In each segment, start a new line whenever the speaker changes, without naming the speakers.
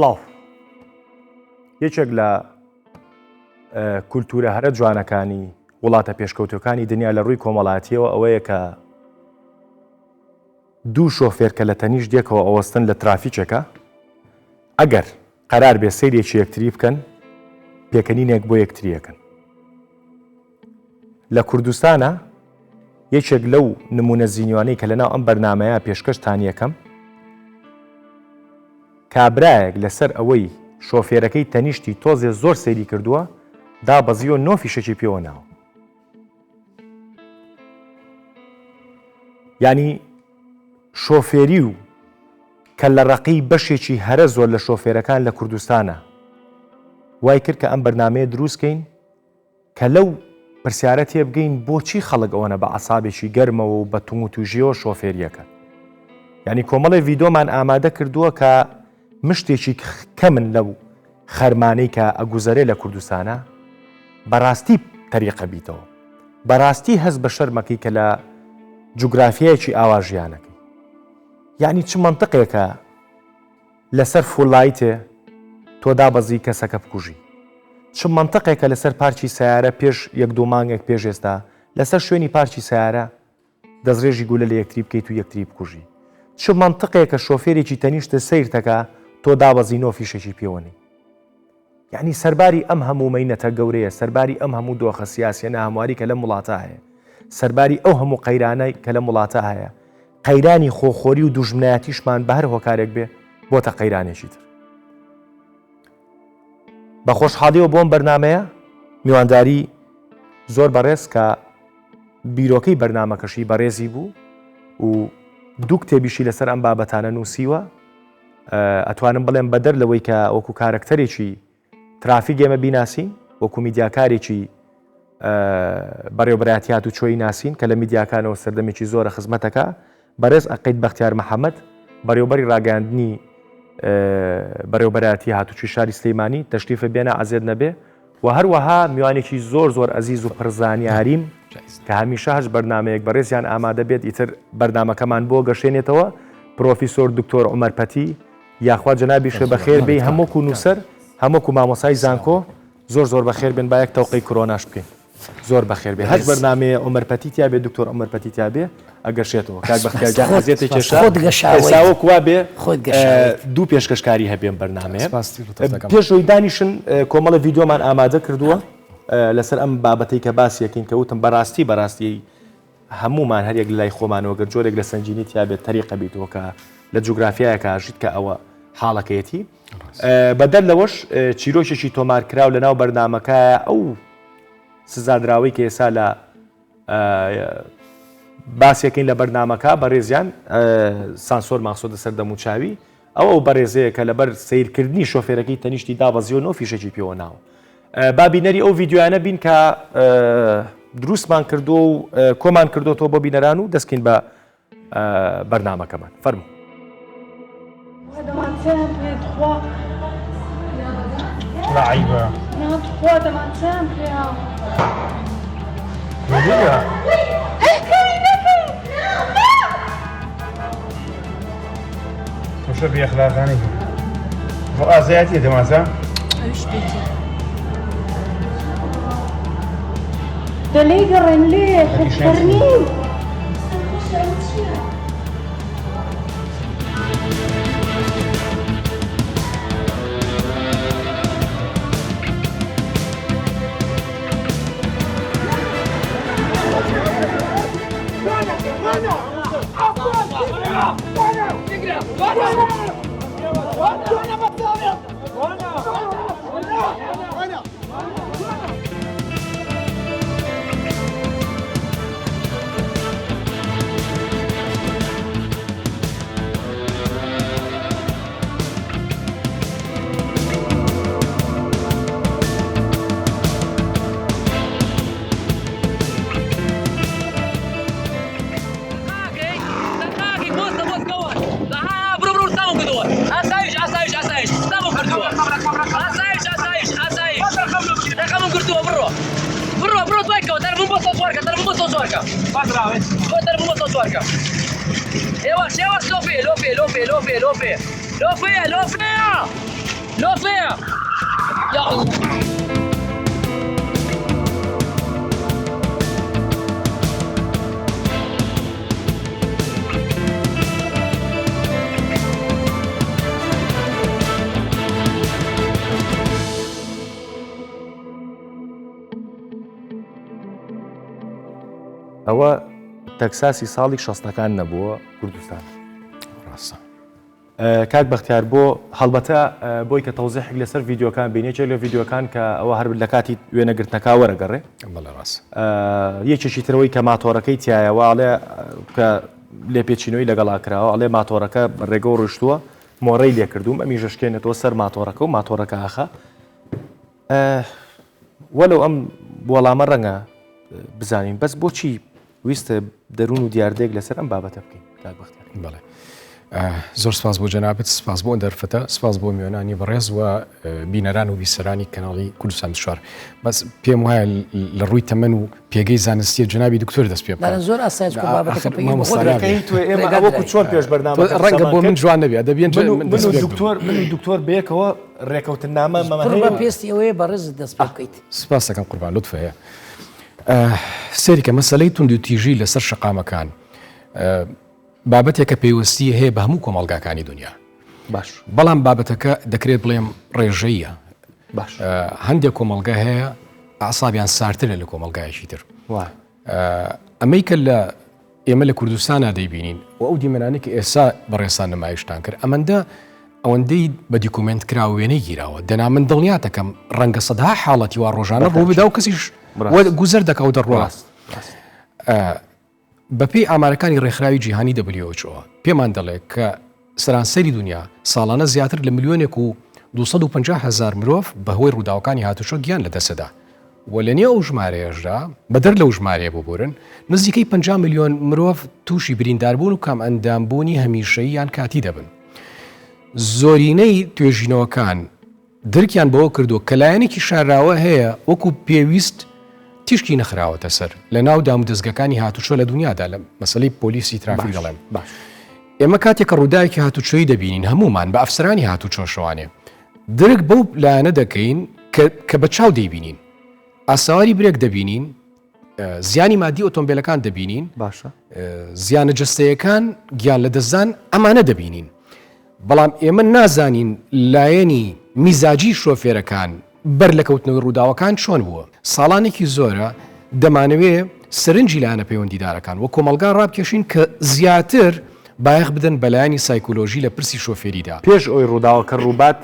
سڵاو یەکێک لە کولتورە هەرە جوانەکانی وڵاتە پێشکەوتوەکانی دنیا لە ڕووی کۆمەڵایەتیەوە ئەوەیە کە دوو شۆفێر کە لە تەنیش دێکەوە ئەوەستن لە ترافیکێکە ئەگەر قەرار بێ سەیرێکی یەکتری بکەن پێکەنینێک بۆ یەکتریەکەن. لە کوردستانە یەکێک لەو نمونە زیینوانەی کە لەناو ئەم بەرنامەیە پێشکەشتان یەکەم کابرایەک لەسەر ئەوەی شۆفێرەکەی تەنیشتی تۆزێ زۆر سەیری کردووە دابەزیوە 9 فیشەکی پێوە ناوە. ینی شۆفێری و کە لە ڕقی بەشێکی هەرە زۆر لە شۆفێرەکان لە کوردستانە وای کرد کە ئەم بەرنامەیە دروستکەین کە لەو پرسیارە تێبگەین بۆچی خەڵک ئەوەنە بە عەسابێکی گەرمەوە و بە توم و توژیەوە شۆفێریەکە. ینی کۆمەڵی ڤیدۆمان ئامادە کردووە کە مشتێکی کەمن لەو خەرمانەی کە ئەگوزەرێ لە کوردستانە بەڕاستی تەریقە بیتەوە، بەڕاستی هەست بە شەرمەکەی کە لە جوگرافیایەکی ئاواژیانەکەی. یعنی چ منطقێکە لەسەر فوڵایتێ تۆ دابەزی کەسەکە بکوژی، چ منطقێکە لەسەر پارکی سیارە پێش یەک دوو مانگێک پێش ئێستا لەسەر شوێنی پارکی سیارە دەستڕێژی گولە لە یەکتری بکەیت و یەکتری بکوژی، چ منطقێکە شۆفێرێکی تەنیشتە سیرتەکە تۆ دابەزی 9 فیشێکی پێوەنی. یعنی سەرباری ئەم هەموو مەینەتە گەورەیە، سەرباری ئەم هەموو دۆخە سیاسیە ناهەمواری کە لە وڵاتە هەیە، سەرباری ئەو هەموو قەیرانەی کە لە وڵاتە هەیە، قەیرانی خۆخۆری و دوژمنایەتیشمان بە هەر هۆکارێک بێ بۆتە قەیرانێکی تر. بە خۆشحاڵیەوە بۆم بەرنمەیە میوانداری زۆر بەڕێز کە بیرۆکەی بەرنمەکەشی بەڕێزی بوو و دوو کتێبیشی لەسەر ئەم بابەتانە نووسیوە. ئەتوانم بڵێم بەدەر لەوەی کە وەکو کارکتەرێکی ترافیک ئێمە بیناسین، وەکو میدیاکارێکی بەڕێوەبەرایەتیات و چۆی ناسین کە لە میدیاکانەوە سەردەمێکی زۆرە خزمەتەکە، بەڕێز عەقید بەختیار محەممەد بەڕێوەبەری ڕاگەاندنی بەڕێوەبەرایەتی هاتوچی شاری سلەیمانی تەشریفە بێنە ئازێر نەبێ و هەروەها میوانێکی زۆر زۆر ئەزیز و پڕزانیاریم کە هەمیشە هەش بەرنمەیەک بەڕێزیان ئامادە بێت ئیتر بەرنمەکەمان بۆ گەشێنێتەوە پرۆفیسۆر دکتۆر عومەر پەتی یاخوا جەنابی شێ بەخێر بێ هەمووکو نووسەر هەمووکو مامۆسای زانکۆ زۆر زۆر بەخێر بێن با یەک تەوقەی کۆرۆناش بکەین. زۆر بەخێر بێ هەر بەرنامەیە عومەر پەتی تیا بێ دکتۆر عومەر پەتی تا بێ ئەگەشێتەوە کاک بەختیار خۆزیێتێکێشاوە کووا بێ دوو پێشکەشکاری هەبێن بەرنامەیە. پێشەوەی دانیشن کۆمەڵە ڤیدۆمان ئامادە کردووە لەسەر ئەم بابەتەی کە باسی یەکەین کە وتم بەڕاستی هەمومان هەر یەک لای خۆمانەوە گەر جۆرێک لە سنجینی تیا بێت تەریقە بیتەوە کە لە جوگرافیایەکە ئاژیت کە ئەوە حاڵەکەیەتی. بەدەر لەوەش چیرۆکێکی تۆمارکراو لەناو بەرنمەکە ئەو سزادراوەی کە ئێسا لە باسیەکەین لە بەرنمەکە بەڕێزیان سانسۆر ماخسۆدە سەردەموچاوی ئەوە بەڕێزەیە کە لەبەر سیرکردنی شۆفێرەکەی تەنیشتی دابەزیەوە 9 فیشێکی پێوە ناوە. بابینەری ئەو ڤیدیۆیانە بین کە دروستمان کردو و کۆمان کردوەوە بۆ بینەران و دەستکەین بە بەرنمەکەمان. فەرموو.
لعيبة وش بيخلق عني فؤازياتي دماسة
ايش بيتي
ليه قرن ليه خبرني
Lofia!
No fair! Ya Allah!
ئەوە تەکساسی ساڵی 60ەکان نەبووە کوردستان.
ڕاستە.
کاک بەختیار بۆ هەڵبەتە بۆی کە تەوزیحێک لەسەر ڤیددیوکان بینێکێک لە ڤیددیوکان کە ئەوە هەر لە کاتی وێنەگرتنەکە وەرەگەڕێ
بەڵێ ڕاست.
یەکێکی ترەوەی کە ماتۆڕەکەی تایەوە ئەڵێ کە لێپێچینەوەی لەگەڵا کراوە ئەڵێ ماتۆڕەکە ڕێگە و ڕشتووە مۆڕەی لێ کردوم ئەمی ژشکێنێتەوە سەر ماتۆڕەکە و ماتۆڕەکە ئاخە وەلو ئەم وەڵامە ڕەنگە بزانین بەس بۆچی ویستە دەروون و دیاردەیەک لەسەر ئەم بابەتە بکەین کاک بەختیار.
بەڵێ زۆر سپاس بۆ جەنابەت، سپاس بۆ دەرفەتە، سپاس بۆ میێنانی بەڕێز و بینەران و بیسەرانی کەناڵی کوردستان 24. بەس پێم وایە لە ڕووی تەمەن و پێگەی زانستیە جنابی دکتۆر دەست پێ بکەن.
زۆر ئاسایش
وەکو چۆن پێش بەرنامە
ڕەنگە بۆ من جوان نەبێت دەبێن
دکتۆر بەیەکەوە ڕێکەوتنامە
مەمە پێستی ئەوەیە بەڕێزت دەست پێ بکەیت.
سپاس دەکەم قوربان لوتفەیە. سێریکە مەسەلەی تونند و تیژی لەسەر شەقامەکان بابەتێکە پێوەستی هەیە بە هەموو کۆمەڵگاکانی دنیا.
باش
بەڵام بابەتەکە دەکرێت بڵێم ڕێژەیە.
باش
هەندێک کۆمەڵگا هەیە ئاسابیان سارترە لە کۆمەڵگایەکی تر. ئەمەی کە لە ئێمە لە کوردستانە دەیبینین و ئەو دیمەنانێک ئێستا بەڕێسان نمایشتان کرد ئەمەندە ئەوەندەی بە دیکومنت کراوە وێنەی گیراوە دەنا من دڵنیاتەکەم ڕەنگە سەدها حاڵەتی وا ڕۆژانە ڕوو بدا و کەسیش گوزەر دەکە و دەڕواست. بەپێی ئامارەکانی ڕێکخراوی جیهانی WHO پێمان دەڵێت کە سەرانسەری دنیا ساڵانە زیاتر لە ملیۆنێک و 250,000 مرۆڤ بەهۆی ڕووداوەکانی هاتوچۆ گیان لەدەسەدا و لە نێو ئەو ژمارەیەشدا بەدەر لەو ژمارەیە ببورن نزیکەی 50 میلیۆن مرۆڤ تووشی برینداربوون و کام ئەندامبوونی هەمیشەیی یان کاتی دەبن. زۆرینەی توێژینەوەکان درکیان بەوە کردو کە لایەنێکی شاراوە هەیە وەکو پێویست تیشکی نەخراوەتە سەر لە ناو دام و دەستگەکانی هاتوچۆ لە دنیادا لە مەسەلەی پۆلیسی ترافیک دەڵێن. ئێمە کاتێککە ڕووداوێکی هاتوچۆی دەبینین هەمومان بە ئەفسرانی هاتوچۆ شەوانێ درک بەو لایەنە دەکەین کە بە چاو دەیبینین ئاساواری برێک دەبینین زیانی مادی ئۆتۆمبیلەکان دەبینین
باشە
زیانە جستەیەکان گیان لە دەستدان ئەمانە دەبینین. بەڵام ئێمە نازانین لایەنی میزاجی شۆفێرەکان بەر لە کەوتنەوەی ڕووداوەکان چۆن بووە. ساڵانێکی زۆرە دەمانەوێ سرنجی لایەنە پەیوەندیدارەکان وە کۆمەلگا ڕابکێشین کە زیاتر بایەخ بدەن بەلایانی سایکۆلۆژی لە پرسی شۆفێریدا
پێش ئەوی ڕووداوەکە ڕووبات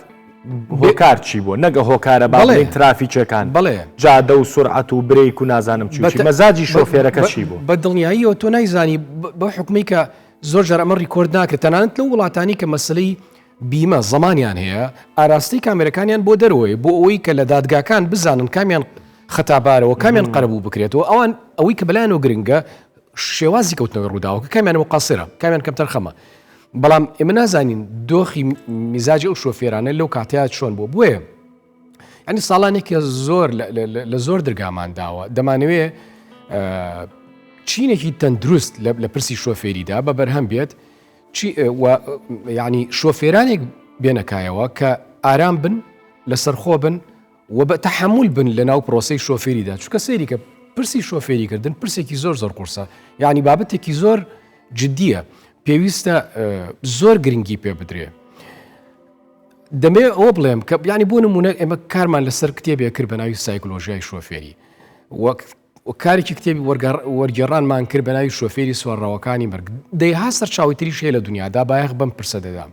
هۆکار چی بووە نەگە هۆکارە باڵێن ترافیکەکان
بەڵێ
جادە و سورعەت و برێک و نازانم چی مەزاجی شۆفێرەکە چی بوو
بە دڵنیاییەوە تۆ نایزانی بە حکومی کە زۆر جار ئەمە ڕیکۆرد ناکرێت تەنانەت لەو وڵاتانی کە مەسلەی بیمە زمانیان هەیە ئاراستی کامێرەکانیان بۆ دەرەوەی بۆ ئەوەی کە لە دادگاکان بزانن کامیان خەتابارەوە کامیان قەرەبوو بکرێتەوە ئەوان ئەوەی کە بەلایەنەوە گرنگە شێوازی کەوتنەوەی ڕووداوەکە کامیان مقاسرە کامیان کەم تەرخەمە. بەڵام ئێمە نازانین دۆخی میزاجی ئەو شۆفێرانە لەو کاتیات چۆن بۆ بووە ینی ساڵانێکی زۆر لە زۆر دەرگامان داوە دەمانەوێ چینێکی تەندروست لە پرسی شۆفێریدا بە بەرهەم بێت ینی شۆفێرانێک بێنەکایەوە کە ئارام بن لەسەرخۆ بن و بە تەحمل بن لە ناو پرۆسەی شۆفێریدا چونکە سەیری کە پرسی شۆفێریکردن پرسێکی زۆر قورسە یعنی بابەتێکی زۆر جددیە پێویستە زۆر گرنگی پێ بدرێ. دەمێ ئەوە بڵێم کە ینی بۆ نمونە ئێمە کارمان لەسەر کتێبێ کرد بە ناوی سایکۆلۆژیای شۆفێری کارێکی کتێبی وەرگێڕانمان کرد بە ناوی شۆفێری سوارڕەوەکانی مرگ دەیها سەرچاوی تریش هەیە لە دنیادا بایەخ بەم پرسە دەدام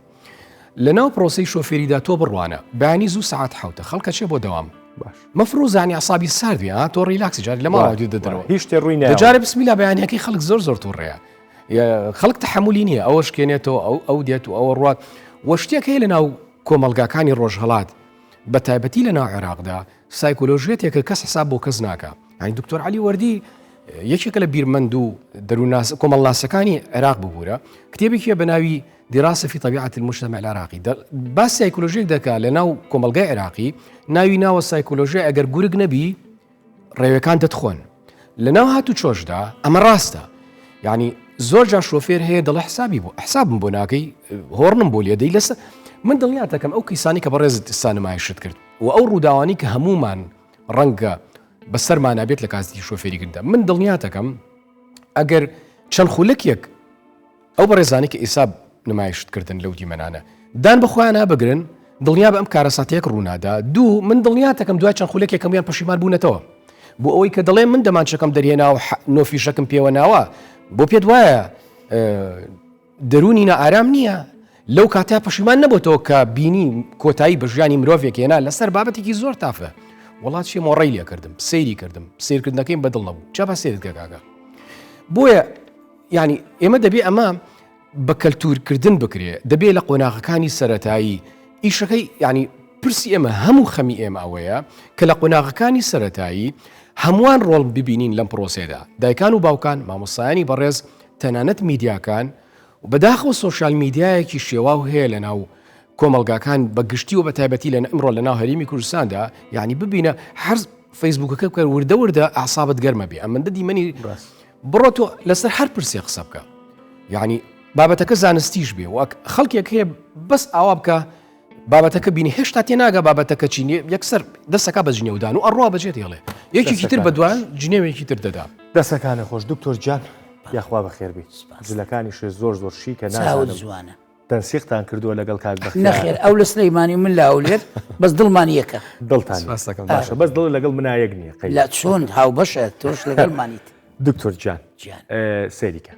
لە ناو پرۆسەی شۆفێریدا تۆ بڕوانە بەیانی زوو سەعات حوتە خەڵکە چێ بۆ دەوام
باش
مەفرۆزانی عسابی ساردوی تۆ ڕیلاکسی جاری لە ماڵاوی دەدرەوە
هیچ شتێ ڕووی نایە
دەجارە بسمیلا بەیانیەکەی خەڵک زۆر تووڕێە خەڵک تەحملی نییە ئەوە شکێنێتەوە ئەو دێت و ئەوە ڕات وە شتێک هەیە لە ناو کۆمەلگاکانی ڕۆژهەڵات بە تایبەتی لە ناو عێراقدا سایکۆلۆژیەتێکە کەس حساب بۆ کەس ناکە ینی دکتۆر علی وەردی یەکێکە لە بیرمەند و کۆمەڵناسەکانی عێراق ببوورە کتێبێکیە بە ناوی دراسة في طبيعة المجتمع العراقي باس سایکۆلۆژیەک دەکا لە ناو کۆمەلگای عێراقی ناوی ناوە سایکۆلۆژیا ئەگەر گورگ نەبی ڕێوەکان دەتخۆن لە ناو هاتوچۆشدا ئەمە ڕاستە یعنی زۆر جا شۆفێر هەیە دەڵێ حسابی بوو حسابم بۆ ناکەی هۆڕنم بۆ لێدەی لەسەر من دڵنیا دەکەم ئەو کەسانی کە بەڕێزت ئێستا نمایشت کرد و ئەو ڕووداوانی کە هەمومان ڕەنگە بەسەرمانە بێت لە کاتی شۆفێریکردندا من دڵنیا دەکەم ئەگەر چەند خولەکێک ئەو بەڕێزانی کە ئێستا نمایشتکردن لەو دیمەنانە دان بەخۆیان نابگرن دڵنیا بە ئەم کارەساتەیەک ڕوونادا دوو من دڵنیا دەکەم دوای چەند خولەکێک کەمیان پەشیمان بوونەتەوە بۆ ئەوەی کە دەڵێ من دەمانچەکەم دەرهێنا و نۆفیشەکەم پێوە ناوە بۆ پێت وایە دەرونی نەئارام نییە لەو کاتا پەشیمان نەبووەوە کە بینی کۆتایی بە ژیانی مرۆڤێک هێنا لەسەر بابەتێکی زۆر تافە وڵات شێ مۆڕەی لێ کردم سەیری کردم سیرکردنەکەیم بەدڵ نەبوو چا بە سێرت گەگاگە بۆیە ینی ئێمە دەبێ ئەمە بە کەلتورکردن بکرێ دەبێ لە قۆناغەکانی سەرەتایی ئیشەکەی ینی پرسی ئێمە هەموو خەمی ئێمە ئەوەیە کە لە قۆناغەکانی سەرەتایی هەمووان ڕۆڵ ببینین لەم پرۆسێدا دایکان و باوکان مامۆستایانی بەڕێز تەنانەت میدیاکان و بەداخەوە سۆشیال میدیایەکی شێواو هەیە لە ناو کۆمەلگاکان بە گشتی و بە تایبەتی لە ئەمڕۆ لە ناو هەرێمی کوردستاندا یعنی ببینە هەر فەیسبووکەکە بکە وردە وردە ئاعسابت گەرمە بێ ئەمەندە دیمەنی بڕۆ تۆ لەسەر هەر پرسێ قسە بکە یعنی بابەتەکە زانستیش بێ و خەڵکێک هەیە بەس ئاوا بکە بابەتەکە بینی هێشتا تێناگە بابەتەکە چینێ یەکسەر دەستەکە بە جنێودان و ئەڕوا بەجێت هێڵێ یەکێکی تر بەدوان جنێوێکی تر دەدا
دەستەکانە خۆش دکتۆر جان یاخوا بەخێر بیت جلەکانیش زۆر زۆر شیکە نازانم
جوانە
تەنسیقتان کردووە لەگەڵ کاک بەخێر
نەخێر ئەو لە سلەیمانی من لا ئەولێر بەس دڵمان یەکە
دڵتان باشە بەس دڵ لەگەڵ منایەک نییە
لا چۆن هاو بەشە تۆش لەگەڵمانیت
دکتۆر جان سەریکە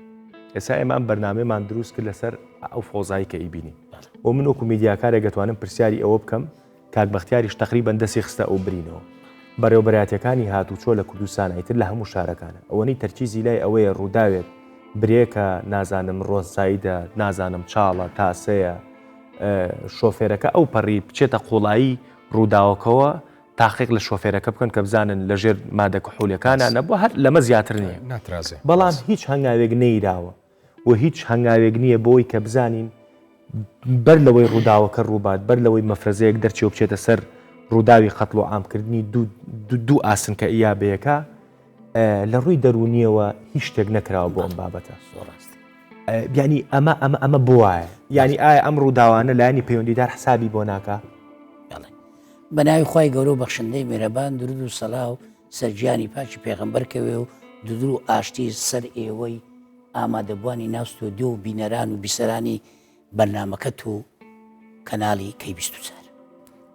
ئێستا ئێمە ئەم بەرنامەمان دروست کرد لەسەر ئەو فۆزایی کە ئیبینی و من وەکو میدیاکارێک دەتوانم پرسیاری ئەوە بکەم کاک بەختیاریش تقریبەن دەستی خستە ئەو برینەوە بەڕێوەبەراتەکانی هاتوچۆ لە کوردستان ئیتر لە هەموو شارەکانە ئەوەنەی تەرکیزی لای ئەوەیە ڕووداوێت برێکە نازانم ڕۆنساییدە نازانم چاڵە تاسەیە شۆفێرەکە ئەو پەڕی بچێتە قوڵایی ڕووداوەکەوە تاقیق لە شۆفێرەکە بکەن کە بزانن لەژێر مادە کحوولەکانە نەبووە هەر لەمە زیاتر نییە
ناترازێ
بەڵام هیچ هەنگاوێک نەیراوە و هیچ هەنگاوێک نییە بۆی کە بزانین بەر لەوەی ڕووداوەکە ڕووبات بەر لەوەی مەفرەزەیەک دەرچێ و بچێتە سەر ڕووداوی قەتڵ و عامکردنی دوو ئاسن کە ئیابەیەکە لە ڕووی دەرونیەوە هیچ شتێک نەکراوە بۆ ئەم بابەتە ینی ئەمە بوایە ینی ئایا ئەم ڕووداوانە لایانی پەیوەندیدار حسابی بۆ ناکە
بە ناوی خی گەورە و بەخشندەی مێرەبان درود و سەلا و سەرجیانی پاچی پێغەمبەرکەوێ و دودر و ئاشتی سەر ئێوەی ئامادەبوانی ناوستۆ دێ و بینەران و بیسەرانی بەرنمەکەت و کەناڵی کەی24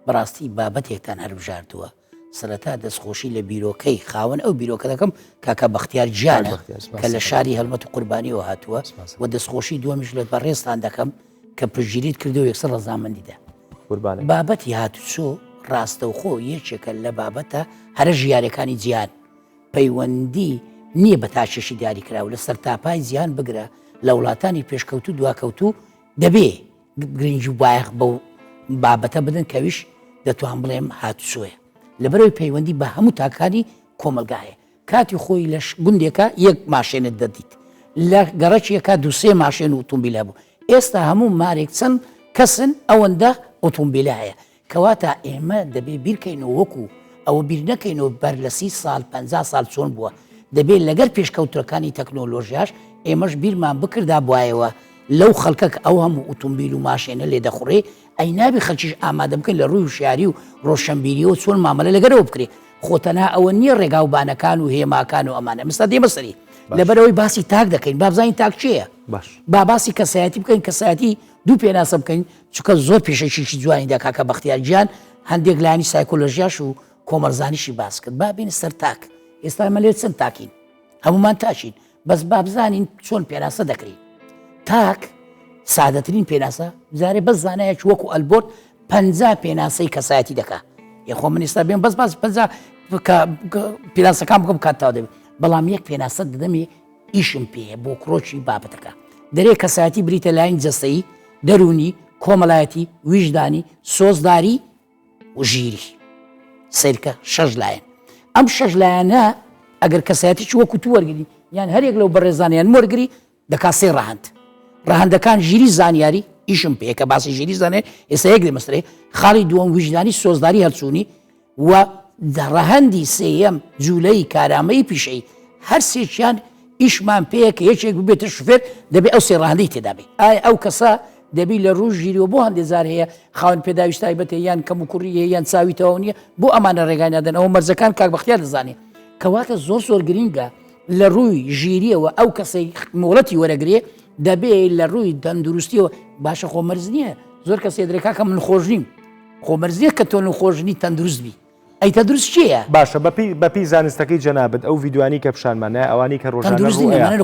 بەڕاستی بابەتێکتان هەربژاردووە سەرەتا دەستخۆشی لە بیرۆکەی خاوەن ئەو بیرۆکە دەکەم کاکە بەختیار گیانە کە لە شاری هەڵمەت و قوربانیەوە هاتووە و دەستخۆشی دووەمیش لە بەڕێستان دەکەم کە پرژگیریت کردو یەکسەر ڕەزامەندیدا بابەتی هاتوچۆ ڕاستەوخۆ یەکێکە لە بابەتە هەرە ژیارەکانی جیان پەیوەندی نییە بە تاشێشی دیاری کراوە لە سەر تاپای زیان بگرە لە وڵاتانی پێشکەوت و دواکەوتو دەبێ گرنگی و بایەخ بەو بابەتە بدەن کەویش دەتوان بڵێم هاتوچۆیە لەبەرەوەی پەیوەندی بە هەموو تاکانی کۆمەلگایە کاتی خۆی لە گوندێکە یەک ماشێنت دەدیت لە گەڕەکێکە دووسێ ماشێن و ئۆتۆمبیلە بوو ئێستا هەموو مارێک چەند کەسن ئەوەندە ئۆتۆمبیلە هەیە کەواتە ئێمە دەبێ بیرکەینەوە وەکو ئەوە بیر نەکەینەوە بەر لە 30 ساڵ 50 ساڵ چۆن بووە دەبێت لەگەر پێشکەوتەکانی تەکنۆلۆژیاش ئێمەش بیرمان بکردا بواایەوە لەو خەڵکەک ئەو هەموو ئۆتۆمبیل و ماشێنە لێ دەخوڕێ ئەی نابی خەلکیش ئامادە بکەن لە ڕووی وشیاری و ڕۆشنبیریەوە چۆن مامەلە لەگەرەوە بکرێ خۆتەنا ئەوە نییە ڕێگاوبانەکان و هێماکان و ئەمانە مستا دێمە سەری لەبەرەوەی باسی تاک دەکەین بابزانین تاک چییە با باسی کەسایەتی بکەین کەسایەتی دوو پێناسە بکەین چونکە زۆر پێشەشیشی جوانیدا کاکە بەختیار گیان هەندێک لایانی سایکۆلۆژیاش و کۆمەرزانیشی باس کرد با بینە سەر تاک ئێستا ئەمە لێ چەند تاکین هەمومان تاشین بەس بابزانین چۆن پێناسە دەکرین تاک سادەترین پێناسە زارێ بەس زانایەکی وەکو ئەلبۆرد 50 پێناسەی کەسایەتی دەکا یخۆ من ئێستا بێن بەس باس 50 پێناسەکان بکەم کاتتاوا دەبێت بەڵام یەک پێناسە دەدەمێ ئیشم پێە بۆ کڕۆکی بابەتەکە دەرێ کەسایەتی بریتە لاین جەستەیی دەرونی کۆمەڵایەتی ویژدانی سۆزداری و ژیری سیرکە 6 لایەن ئەم 6 لایەنە ئەگەر کەسایەتیی وەکو تو وەرگری یان هەرێک لەو بەڕێزانیان وەرگری دەکا سێ ڕەهەند ڕەهەندەکان ژیری زانیاری ئیشم پێ کە باسی ژیری زانێ ئێستا یەک دەمەسترێ خاڵی دووەم ویژدانی سۆزداری هەرچوونی و ڕەهەندی سێیەم جوولەی کارامەی پیشەی هەر سێکیان ئیشمان پێەیە کە یەکێک ببێتە شوفێر دەبێت ئەو سێ ڕەهەندەی تێدا بێت ئایا ئەو کەسە دەبی لە ڕوو ژیریەوە بۆ هەندێک زار هەیە خاون پێداویست تایبەتە یان کەم و کوڕی هەیە یان چاویتەوە نییە بۆ ئەمانە ڕێگای نادەن ئەوە مەرزەکان کاک بەختیار دەزانێت کەواتە زۆر گرینگە لە ڕووی ژیریەوە ئەو کەسەی مۆڵەتی وەرەگرێ دەبێت لە ڕووی تەندروستیەوە باشە خۆمەرز نییە زۆر کەسێ درێکا کە من خۆش نیم خۆمەرزیە کە تۆ خۆشنی تەندروست بی ئەی تەندروست چییە؟
باشە بەپی زانستەکەی جەنابەت ئەو ڤیددیوانی کە پیشانمانە ئەوانی کە ڕۆژانە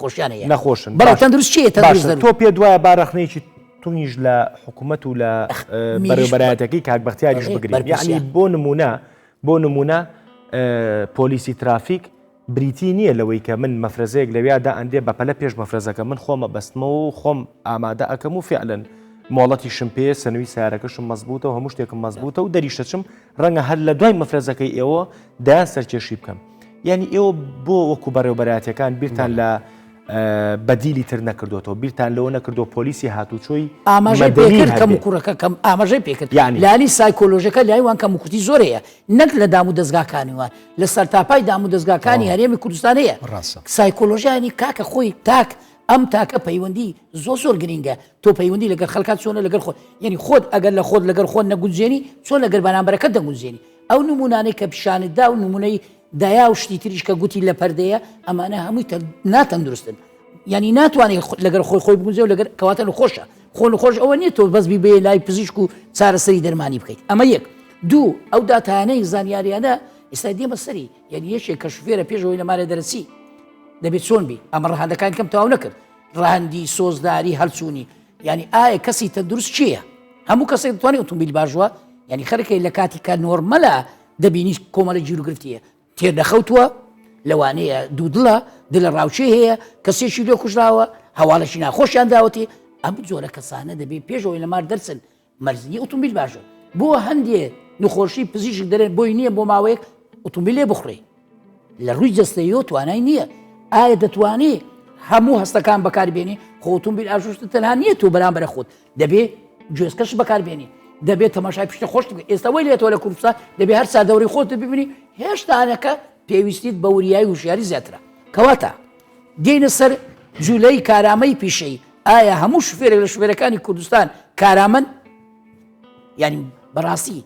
خۆشیانەیە
نەخۆشن
بەڵام تەندروست چییە
تۆ پێ دوایە بارەخنەیەکی تونیش لە حکوومەت و لە بەڕێوەبەرایەتەکەی کاک بەختیاریش بگرین یعنی بۆ نمونە پۆلیسی ترافیک بریتی نییە لەوەی کە من مەفرەزەیەک لەویادا ئەندێ بەپەلە پێش مەفرەزەکە من خۆمە بەستمەوە و خۆم ئامادە ئەەکەم و فعلەن مۆڵەتی شم پێ سنووی سیارەکەشم مەزبوطە و هەموو شتێکم مەزبوطە و دەریشتەچم ڕەنگە هەر لە دوای مەفرەزەکەی ئێوە دایان سەرکێشی بکەم یعنی ئێوە بۆ وەکو بەڕێوەبەرایەتەکان بیرتان لە بەدیلی تر نەکردوەوە بیرتان لەوە نەکردو پۆلیسی هاتوچۆی
ئاماژەی پێکرد کەم و کوڕەکە کەم ئاماژەی پێکرد لانی سایکۆلۆژەکە لایوان کەم و کوتی زۆرەیە نەک لە دام و دەستگاکانیوان لە سەرتاپای دام و دەستگاکانی هەرێمی کوردستان هەیە سایکۆلۆژیانی کاکە خۆی تاک ئەم تاکە پەیوەندی زۆر گرینگە تۆ پەیوەندی لەگەر خەڵکات چۆنە لەگەر خۆت یعنی خۆت ئەگەر لە خۆت لەگەر خۆت نەگونجێنی چۆن لەگەر بەرامبەرەکەت دەگونجێنی ئەو نمونانەی کە پیشانتدا و نمونەی دایا و شتی تریش کە گوتی لە پەردەیە ئەمانە هەمووی ناتەندروستن یعنی ناتوانێت لەگەر خۆی بگونجێ و لەگەر کەواتە خۆشە خۆش ئەوە نییە تۆ بەس بێ لای پزیشک و چارەسەری دەرمانی بکەیت ئەمە یەک دوو ئەو داتانەی زانیاریانە ئێستا دێمە سەری یعنی یەکێک کە شوفێرە پێشەوەی لە مارە دەرەچی دەبێت چۆن بی ئەمە ڕەهاندەکان کەم تەواو نەکرد ڕاهەندی سۆزداری هەڵچوونی ینی ئایا کەسی تەندروست چییە؟ هەموو کەسێک دەتوانێت ئۆتۆمبیل باشوە یعنی خەرەکەی لە کاتی کە نۆرمەلە دەبینی کۆمەڵە گیرروگرفتیە تێدەخەوتووە لەوانەیە دوودڵە دلە ڕاوچێ هەیە کەسێکی لێ کوژراوە هەواڵەشی ناخۆشیان داوەتی ئەم جۆرە کەسانە دەبێت پێشەوەی لە مار دەرچن مەرزنی ئۆتۆمبیل باشە بۆ هەندێ نخۆشی پزیشک دەرێن بۆی نییە بۆ ماوەیەک ئۆتۆمبیل لێ بخڕێ لە ڕووی جەستەیەوە توانای نییە ئایا دەتوانێت هەموو هەستەکان بەکاربێنی خۆتۆمبیل ئاژوشتە تەنها نییە تۆ بەرامبەر خۆت دەبێت گوێزکەش بەکاربێنی دەبێت تەماشای پشتە خۆش ئێستا وی لێتەوە لە کوردستان دەبێت هەر سادەوری خۆت ببینی هێشتانەکە پێویستیت بە وریایی وشیاری زیاترە کەواتە دێنە سەر جوولەی کارامەی پیشەی ئایا هەموو شوفێرێک لە شوفێرەکانی کوردستان کارامن ینی بەڕاستی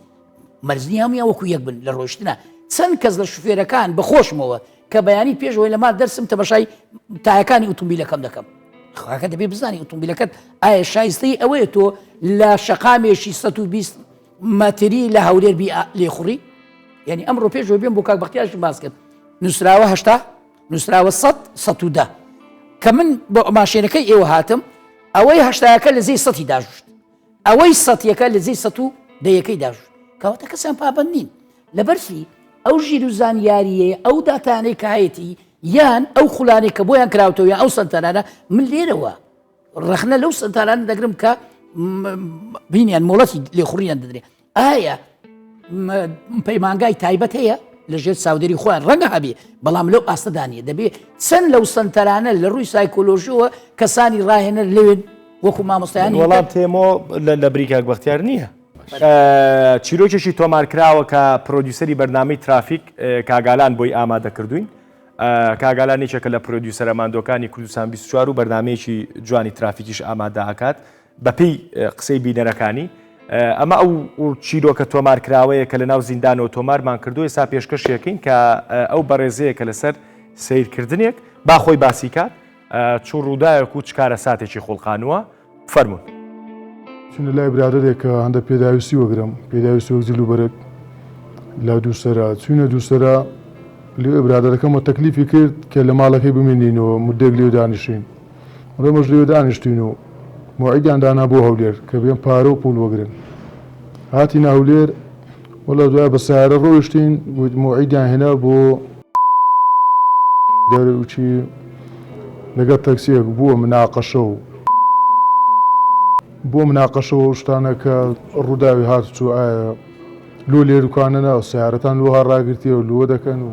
مەرزنی هەمویان وەکو یەک بن لە ڕۆیشتنە چەند کەس لە شوفێرەکان بەخۆشمەوە کە بەیانی پێشەوەی لە مار دەرسم تەماشای تایەکانی ئۆتۆمبیلەکەم دەکەم خاکە دەبێت بزانی ئۆتۆمبیلەکەت ئایا شایستەی ئەوەیە تۆ لە شەقامێکی 120 مەتری لە هەولێر لێخوڕی یعنی ئەمڕۆ پێشەوە بێن بۆ کاک بەختیارش باس کرد نووسراوە 80 نووسراوە 110 کە من بۆ ماشێنەکەی ئێوە هاتم ئەوەی هەشتایەکە لە زەی 100 داژوشت ئەوەی 100یەکە لە زەی 110 داژوشت کەواتە کەسیان پابەند نین لەبەرچی ئەو ژیر و زانیاریە ئەو داتانەی کە هەیەی یان ئەو خوڵانێک کە بۆیان کراوتەوە یان ئەو سنتانانە من لێرەوە ڕەخنە لەو سنتانانە دەگرم کە بینیان مۆڵەتی لێخوڕیان دەدرێت ئایا پەیمانگای تایبەت هەیە لە ژێر چاودێری خۆیان ڕەنگە هەبێ بەڵام لەو ئاستەدانیە دەبێت چەند لەو سنتەرانە لە ڕووی سایکۆلۆژیەوە کەسانی ڕاهێنە لەوێن وەکو مامۆستایانی
وەڵام تێمۆ لە بریکاک بەختیار نییە چیرۆکێکی تۆمارکراوە کە پرۆدیوسەری بەرنامەی ترافیک کاگالان بۆی ئامادەکردوین کاگالانێکێکە لە پرۆدیوسەرە ماندۆکانی کوردستان 24 و بەرنمەیەکی جوانی ترافیکیش ئامادە ئاکات بەپێی قسەی بینەرەکانی ئەمە ئەو چیرۆکە تۆمارکراوەیە کە لە ناو زیندانەوە تۆمارمان کردو ئێستا پێشکەشیەکەین کە ئەو بەڕێزەیە کە لەسەر سیرکردنێک با خۆی باسی کات چوو ڕووداوێک و چکارە ساتێکی خۆڵقانووە فەرمون
چونە لای برادێک کە هەندە پێداویستی وەگرم پێداویستی وەک جلوبەرێک لە دووسەرا چوونە دووسەرا لێ برادەکەمە تەکلیفی کرد کە لە ماڵەکەی بمێنینەوە مدێک لێو دانیشین ڕێمەش لێو دانیشتین و موعیدیان دانا بۆ هەولێر کە بێن پارە و پول وەگرن هاتی هەولێر وەڵا دوای بە سیارە ڕۆیشتین موعیدیان هێنا بۆ دەرەوچی لەگەڵ تەکسیەک بووە مناقەشە و بۆ مناقەشەوە شتانە کە ڕووداوی هاتوچوو ئایا لۆ لێروکانەنە سیارەتان لۆها ڕاگرتیە و لۆ دەکەن و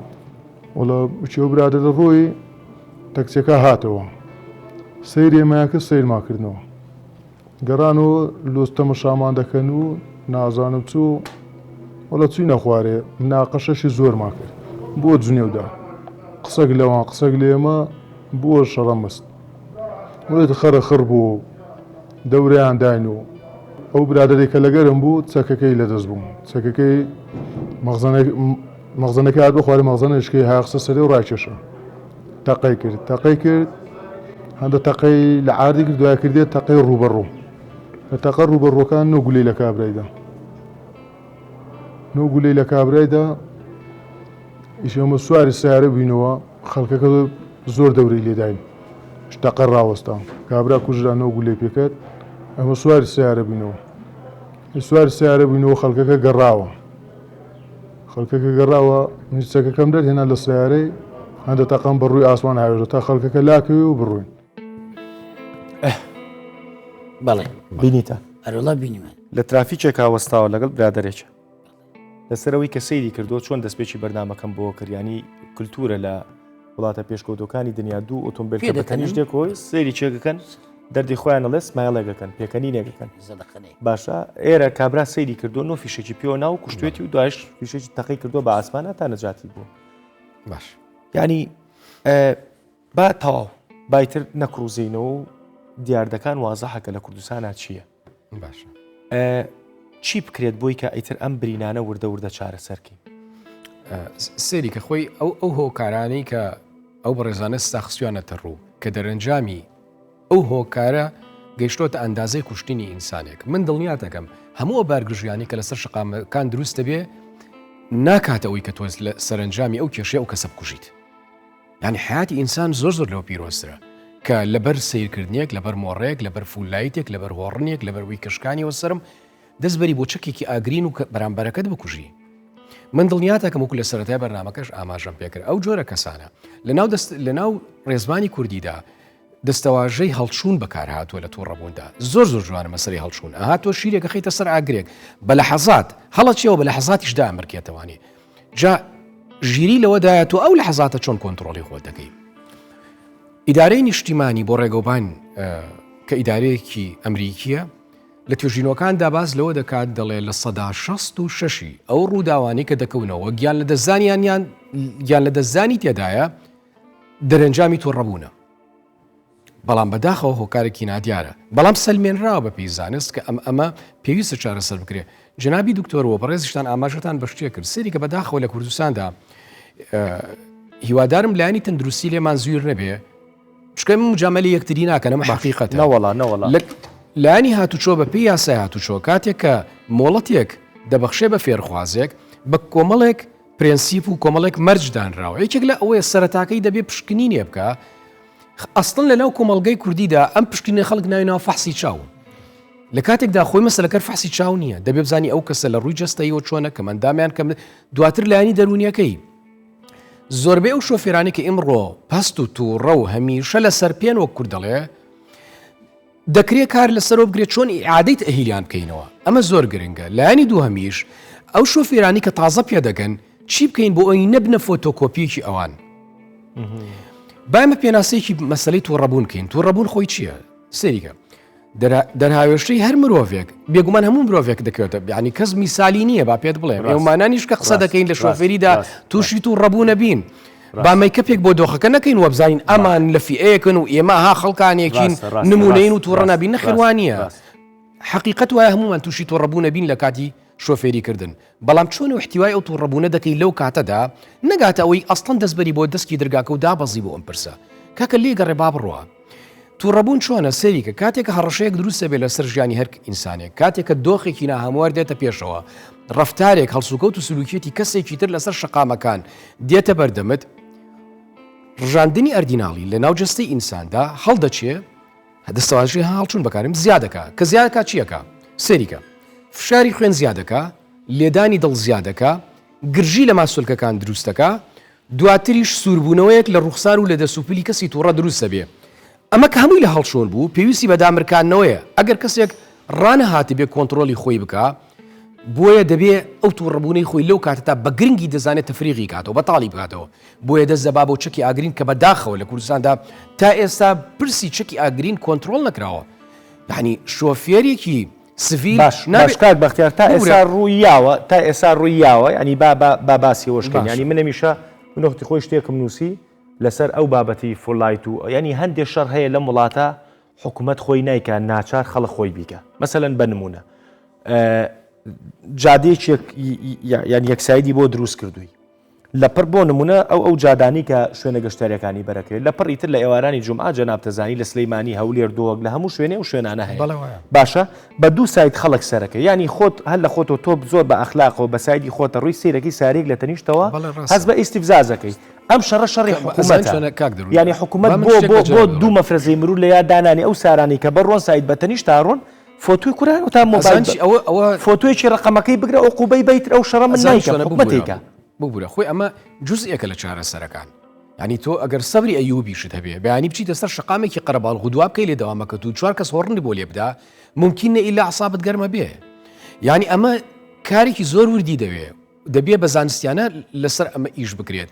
وڵە بچێ برادە لە ڕۆی تەکسیەکە هاتەوە سەیری ئێمەیانکە سیرماکردنەوە گەڕانەوە لۆستەمە شامان دەکەن و نازانم چوو وڵە چووی نەخوارێ مناقەشەشی زۆرمان کرد بۆ جنێودا قسەک لەوان قسەک لێمە بۆ شەڕەمەست وڵێت خەرە خڕ بوو دەورەیان داین و ئەو برادێک کە لەگەرم بوو چەکەکەی لەدەست بووم چەکەکەی مەغزنەکە هات بۆ خوارد مەغزنەشکی هاقسە سەرێ و ڕاکێشە تەقەی کرد هەندە تەقەی لە عادی کرد دوای کردێت تەقەی ڕوبەڕوو لە تەقە ڕوبەڕووەکان نۆ گولەی لە کابرایدا نۆ گولەی لە کابرایدا ئیشەمە سواری سیارە بووینەوە خەڵکەکە زۆر دەورەی لێداین تەقە ڕاوەستا کابرا کوژرا نۆ گولەی پێکات ئەمە سواری سیارە بووینەوە سواری سیارە بووینەوە خەڵکەکە گەڕاوە چەکەکەم دەرهێنا لە سیارەی هەندە تەقەم بەڕووی ئاسمان هاوێژە تا خەڵکەکە لاکەوێ و بڕوین
بەڵێ
بینیتە
ئەرۆڵا بینیمە
لە ترافیکێکا وەستاوە لەگەڵ برادێکە لەسەرەوەی کە سەیری کردو چۆن دەستپێکی بەرنمەکەم بۆ کردیانی کللتورە لە وڵاتە پێشکەوتەکانی دنیا دوو ئۆتۆمبیل دەکەنیش دێکۆی سەیری چێگەکەن دەردی خۆیان لەس مایڵێگەکەن پێکەنینێگەکەن باشە ئێرە کابرا سەیری کردو نۆ فیشێکی پێوە ناو کوشتێتی و دوایش فیشێکی تەقی کردو بە ئاسمانە تا نەجاتی بوو
باش
ینی با تەواو بایتر نەکروزینەوە و دیاردەکان وازەحەکە لە کوردستانە چییە
باشە
چی بکرێت بۆی کە ئیتر ئەم برینانە وردە چارەسەرکەین
سێری کە خۆی ئەو هۆکارانەی کە ئەو بەڕێزانە ساخسیوانەتە ڕوو کە دەرەنجامی ئەو هۆکارە گەیشتۆتە ئەندازەی کوشتنی ئینسانێک من دڵنیا دەکەم هەموو بارگژیانی کە لەسەر شقامەکان دروستە بێ ناکاتە ئەوی کە تۆ لە سەرنجامی ئەو کێشەیە ئەو کەسە بکوژیت یعنی حیاتی ئینسان زۆر لەو پیرۆسترە کە لەبەر سیرکردنیەک لەبەر مۆڕێک لەبەر فولایتێک لەبەر هۆڕنیەک لەبەر وی کشکانی وەسرم دەستبەری بۆ چەکێکی ئاگرین و بەرامبەرەکەت بکوژی من دڵنیاتەکەم وەکو لە سەرەتای بەرنامەکەش ئاماژەم پێکرد ئەو جۆرە کەسانە لەناو ڕێزمانی کوردیدا دەستەواژەی هەڵچوون بەکارهاتوە لە تووڕەبووندا زۆر جوانە مەسەری هەڵچوون ئاهاتۆ شیرێکە خەیتە سەر ئاگرێک بە لە حەزات هەڵەچیەوە بە لە حەزاتیشدا ئەمرکێتەوانی جا ژیری لەوەدایەوە ئەو لە حەزاتە چۆن کۆنتترۆلی خۆت دەکەی ئیدارەی نیشتیمانی بۆ ڕێگەوبان کە ئیدارەیەکی ئەمریکیە لە توێژینەکاندا باز لەوە دەکات دەڵێ لە 16 ئەو ڕووداوانی کە دەکەونەوە گیان لە دەستزانیان گیان لە دەستزانی تێدایە دەرەنجامی تووڕەبوونە بەڵام بەداخەوە هۆکارێکی نادیارە بەڵام سەلمێنراوە بە پێی زانست کە ئەمە پێویستە چارەسەر بکرێ جنابی دکتۆرەوە بەڕێزیشتان ئاماژەتان بەشتێ کرد سەری کە بەداخەوە لە کوردستاندا هیوادارم لایانی تەندروستی لێمان زویر نەبێ چکە مجامەلی یەکتری ناکەنەمە حەقیقەتە
نەوەڵا
لانی هاتوچۆ بە پێی یاسای هاتوچۆ کاتێک کە مۆڵەتێک دەبەخشێ بە فێرخوازێک بە کۆمەڵێک پرێنسیپ و کۆمەڵێک مەرجدانراوە یەکێک لە ئەوەیە سەرەتاکەی دەبێ پشکنینێ بکە ئەستن لەناو کۆمەڵگەی کوردیدا ئەم پشکنی خەڵک ناوینەوە فەحسی چاو لە کاتێکدا خۆی مەسەلەکە فەحسی چاو نییە دەبێ بزانی ئەو کەسە لە ڕووی جەستەیەوە چۆنە کە مەندامیان کەم دواتر لایانی دەرونیەکەی زۆربەی ئەو شۆفێرانی کە ئیمڕۆ پەست و تووڕە و هەمیشە لە سەر پێن وەک کورد دەڵێ دەکرێت کار لەسەرەوە بگرێت چۆن ئیعادەی ئەهیلیان بکەینەوە ئەمە زۆر گرنگە لایانی دوو هەمیش ئەو شۆفێرانی کە تازە پێدەگەن چی بکەین بۆ ئەوی نەبنە فۆتۆکۆپیەکی ئەوان بایمە پێناسەیەکی مەسەلەی تووڕەبوون بکەین تووڕەبوون خۆی چییە سەریکە دەرهاوێشتەی هەر مرۆڤێک بێگومان هەموو مرۆڤێک دەکەوێتە یعنی کەس میسالی نییە با پێت بڵێ ئێومانانیش کە قسە دەکەین لە شۆفێریدا تووشی تووڕەبوونە بین با مەیکەپێک بۆ دۆخەکە نەکەین وە بزانین ئەمان لە فیئەیەکن و ئێمە ها خەڵکانێکین نمونەین و تووڕە نەبین نەخێوانیە حقیقەت وایە هەمومان تووشی تووڕەبوونە بین لە کاتی شۆفێریکردن بەڵام چۆن و احتیوای ئەو تووڕەبوونە دەکەی لەو کاتەدا نەگاتە ئەوەی ئەستەن دەستبەری بۆ دەستکی دەرگاکە و دابەزی بۆ ئەم پرسە کاکە لێگەڕێ با بڕوە تووڕەبوون چۆنە سەریکە کاتێکە هەڕەشەیەک دروستە بێت لەسەر ژیانی هەر ئینسانێک کاتێکە دۆخێکی ناهەموار دێتە پێشەوە ڕەفتارێک هەڵسوکەوت و سلوکێتی کەسێکی تر لەسەر شقامەکان دێتە بەردەمت ڕژاندنی ئەردیناڵی لە ناو جەستەی ئینساندا هەڵدەچێ دەستەواژی هاڵچوون بەکارم زیادەکە کە زیادەکە چیەکە سەریکە فشاری خوێن زیادەکە لێدانی دڵ زیادەکە گرژی لە ماسۆلکەکان دروستەکە دواتریش سووربوونەوەیەک لە ڕوخسار و لە دەسوپلی کەسی تووڕە دروستە بێ ئەمە کە هەمووی لە هەڵچۆن بوو پێویستی بەدامرکانەوەیە ئەگەر کەسێک ڕانەهاتی بێ کۆنتترۆلی خۆی بکە بۆیە دەبێ ئەو تووڕەبوونەی خۆی لەو کاتتا بە گرنگی دەزانێت تەفریقی کاتەوە بەتاڵی بکاتەوە بۆیە دەست دەبا بۆ چەکی ئاگرین کە بەداخەوە لە کوردستاندا تا ئێستا پرسی چەکی ئاگرین کۆنتترۆل نەکراوە یعنی شۆفێرێکی سڤیل
باشکات بەختیار تا ئێستا ڕوویاوە تا ئێستا ڕوویاوە ینی با باسیەوەشکەین ینی من هەمیشە منۆختی خۆی شتێکم نووسی لەسەر ئەو بابەتی فڵایت و ینی هەندێک شەڕ هەیە لە وڵاتە حکوومەت خۆی نیکە ناچار خەڵک خۆی بیکە مەسەلەن بە نمونە جادەیەک یان یەکسایدی بۆ دروست کردووی لەپڕ بۆ نمونە ئەو جادانی کە شوێنە گەشتاریەکانی بەرەکرێت لە پڕیتر لە ئێوارانی جمعە جەنابتەزانی لە سلەیمانی هەولێر دۆک لە هەموو شوێنێ و شوێنانە هەیە باشە بە دوو سایت خەڵک سەرەکە ینی خۆت هەر لە خۆتۆ تۆ زۆر بە ئەخلاقەوە بە سایدی خۆتە ڕووی سیرەکی سارێک لە تەنیشتەوە هەز بە ئیسیفزازەکەی ئەم شەڕی حکوومەتە ینی حکوومەت بۆ دوو مەفرەزەی مرور لە یاددانانی ئەو سارانی کە بەڕۆن سایت بە تەنیشت تاڕۆن فۆتوی کوران و تا مۆبایل فۆتویکی ڕقەمەکەی بگرە ئەو قوبەی بیت ئەو شەڕە من نایکە حکوومەتێکە
ببوورە خۆی ئەمە جزئێکە لە چارەسەرەکان ینی تۆ ئەگەر سەبری ئەیوبیشت هەبێ بەیانی بچیتە سەر شقامێکی قەرەباڵ غودوا بکەی لێ دەوامەکە و چوار کەس هۆڕنی بۆ لێ بدا ممکنە ئیلا عسابت گەرمە بێ ینی ئەمە کارێکی زۆر وردی دەبێ بە زانستیانە لەسەر ئەمە ئیش بکرێت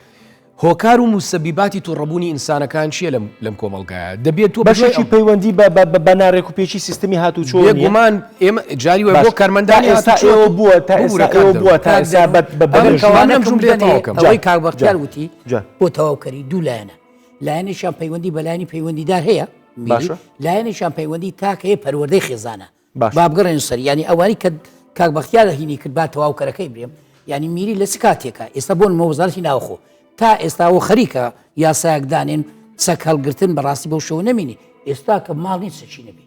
هۆکار و موسەبیباتی تووڕەبوونی ئینسانەکان چییە لەم کۆمەڵگایە دەبێت تۆ
بەشێکی پەیوەندی بە نارێک و پێچی سیستمی هاتوچۆ
گومان ئێمە جاری وە بۆ کارمەندانی
ئێوە بووە تا ئێستا
ئەوەی کاکبەختیار وتی بۆ تەواوکەری دوو لایەنە لایەنێکیان پەیوەندی بەلایانی پەیوەندیدار هەیە لایەنێکیان پەیوەندی تاکە هەیە پەروەردەی خێزانە با بگەڕێن سەر ینی ئەوانی کە کاکبەختیار هینی کرد با تەواوکەرەکەی برێم ینی میری لە کاتێکە ئێستا بۆن مەوەزارەتی ناوخۆ تا ئێستاەوە خەریکە یاسایەکدانێن سەک هەڵگرتن بەڕاستی بەو شەوە نەمینی ئێستا کە ماڵ نیت سەچی نەبی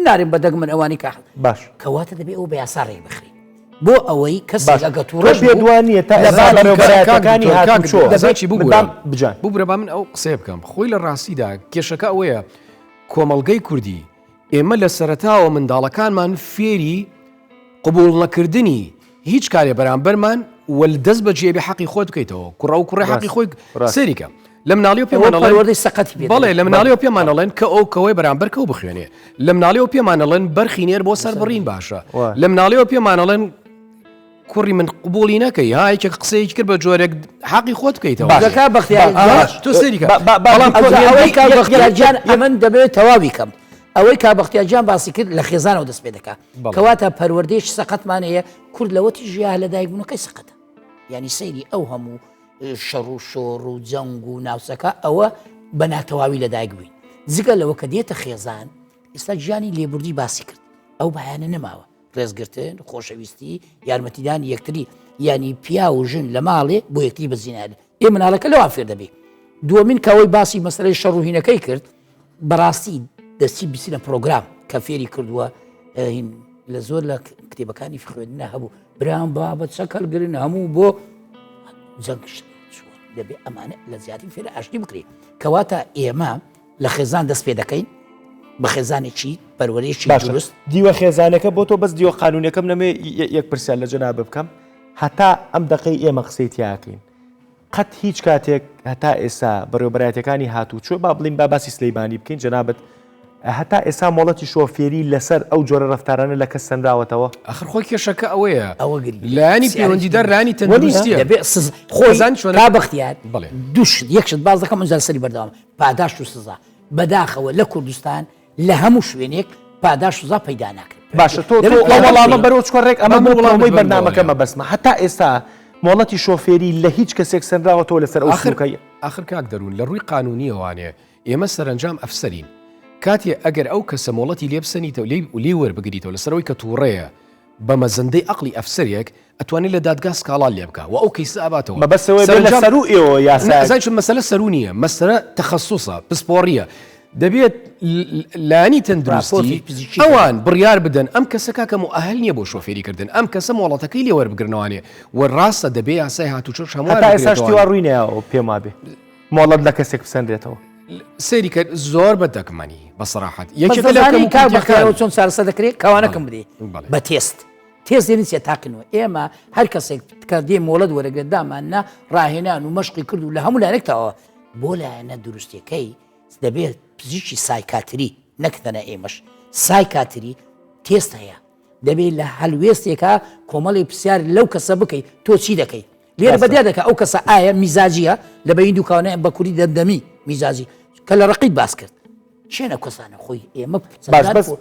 نارێن بەدەگ من ئەوانی کا
باش
کەواتە دەبێت ئەو بە یاسا ڕێ بخری بۆ ئەوەی کەس لەگە تووڕەش
پێدوانیە تا ئێستاەکانی
هاتوچۆ ببوورە با من ئەو قسێ بکەم خۆی لە ڕاستیدا کێشەکە ئەوەیە کۆمەڵگەی کوردی ئێمە لە سەرەتاوە منداڵەکانمان فێری قبول نەکردنی هیچ کارێ بەرامبەرمان وەدەست بە جێبی حەقی خۆت بکەیتەوە کوڕە و کوڕی حەقی خۆی سەریکە لە مناڵی و پێمانەڵێن
سەقەتی
بەڵێ لە مناڵی و پێمانەڵێن کە ئەو کەوەی بەرامبەر کەو بخوێنێ لە مناڵی و پێمانەڵێن بەرخینێر بۆ سەر بڕین باشە لە مناڵی و پێمانەڵێن کوڕی من قبولی نەکەی هایکە قسەیەکی کرد بە جۆرێک حەقی خۆت بکەیتەوە تۆ سەریکە
بەڵام ئەمن دەبێت تەواوی کەم ئەوەی کابەختیارجان باسی کرد لە خێزانەوە دەست پێ دەکات کەواتە پەروەردەیەکی سەقەتمان هەیە کورد لەوەتی ژیا لە دایکبوونەکەی سەقەتە ینی سەیری ئەو هەموو شەڕ و شۆڕ و جەنگ و ناوسەکە ئەوە بە ناتەواوی لەدایک بووین جگە لەوە کە دێتە خێزان ئێستا گیانی لێبوردی باسی کرد ئەو بەیانە نەماوە ڕێزگرتن خۆشەویستی یارمەتیدانی یەکتری ینی پیا و ژن لە ماڵێ بۆ یەکتری بەزیینە ئێ مناڵەکە لەوان فێر دەبێ دووەمین کەوەی باسی مەسەلەی شەڕوهینەکەی کرد بەڕاستی دەستی بچینە پرۆگرام کە فێری کردووە لە زۆر لە کتێبەکانی خوێندنە هەبوو برام بابەت سەکەلگرن هەموو بۆ جەنگ دەبێ ئەمانە لە زیاتر فێرە ئاشتی بکرێت کەواتە ئێمە لە خێزان دەست پێ دەکەین بە خێزانێکی پەروەرێکی دروست
دیوە خێزانەکە بۆ تۆ بەس دیوە قانونەکەم نەمێ یەک پرسیار لە جەنابە بکەم هەتا ئەم دقەی ئێمە قسەی تیاکەین قەت هیچ کاتێک هەتا ئێستا بەڕێوەبەرایەتەکانی هاتوچۆ با بڵین با باسی سلەیمانی بکەین جەنابەت هەتا ئێستا مۆڵەتی شۆفێری لەسەر ئەو جۆرە ڕەفتارانە لە کەس سنراوەتەوە
ئەخر خۆی کێشەکە ئەوەیە
ئەوە گری
لایانی پەیوەندیدار لانی تەندروستیە
خۆزان کابەختیار دووش یەکشت باز دەکەم ئەنجار سەری بەردەوام پاداش و سزا بەداخەوە لە کوردستان لە هەموو شوێنێک پاداش سزا پەیدا ناکرێت
باشە تۆ وەڵامە بەرەو چۆڕێک ئەمە بۆ وڵامی بەرنامەکەمە بەسمە هەتا ئێستا مۆڵەتی شۆفێری لە هیچ کەسێک سنراوەتەوە لەسەر ئەو سوکەی
ئاخر کاک دەروون لە ڕووی قانونیەوانێ ئێمە سەرنجام ئەفسەرین کاتێ ئەگەر ئەو کەسە مۆڵەتی لێبسەنیتەوە لێ وەربگریتەوە لەسەرەوەی کە تووڕەیە بە مەزەندەی عەقلی ئەفسەرێک ئەتوانێت لە دادگا سکاڵان لێ بکە و ئەو کەیسە ئاباتەوە
سەرو ئێوە یاسا
چون مەسەلە سەرونیە مەسەلە تەخەسوسە پسپۆڕیە دەبێت لانی تەندروستی ئەوان بڕیار بدەن ئەم کەسەکە کە مؤهل نییە بۆ شۆفێریکردن ئەم کەسە مۆڵەتەکەی لێ وەربگرنەوەنێ و ڕاستە دەبێ یاسای هاتوچۆ هەموو
ئێستا شتیوا ڕووینەوە پێما بێ مۆڵەت لە کەسێک بسەندرێتەوە
سەری کرد زۆر بەدەکمانی بەسەراحەت
یەکێکەوە چۆن چارەسە دەکرێت کاوانەکەم بدێ بە تێست دێنیسیە تاقنەوە ئێمە هەر کەسێک کە دێ مۆڵەت وەرەگرێت داماننا ڕاهێنان و مەشقی کرد و لە هەموو لایەنێکتەوە بۆ لایەنە دروستیەکەی دەبێت پزیشکی سایکاتری نەکردنە ئێمەش سایکاتری تێست هەیە دەبێت لە هەلوێستێکە کۆمەڵی پرسیار لەو کەسە بکەیت تۆ چی دەکەیت لێرە بەدیا دەکە ئەو کەسە ئایا میزاجیە لە بەین دوکانە بە کوردی دەمدەمی میزاجی کە لە ڕقیت باس کرد چێنە کەسانە خۆی ئێمە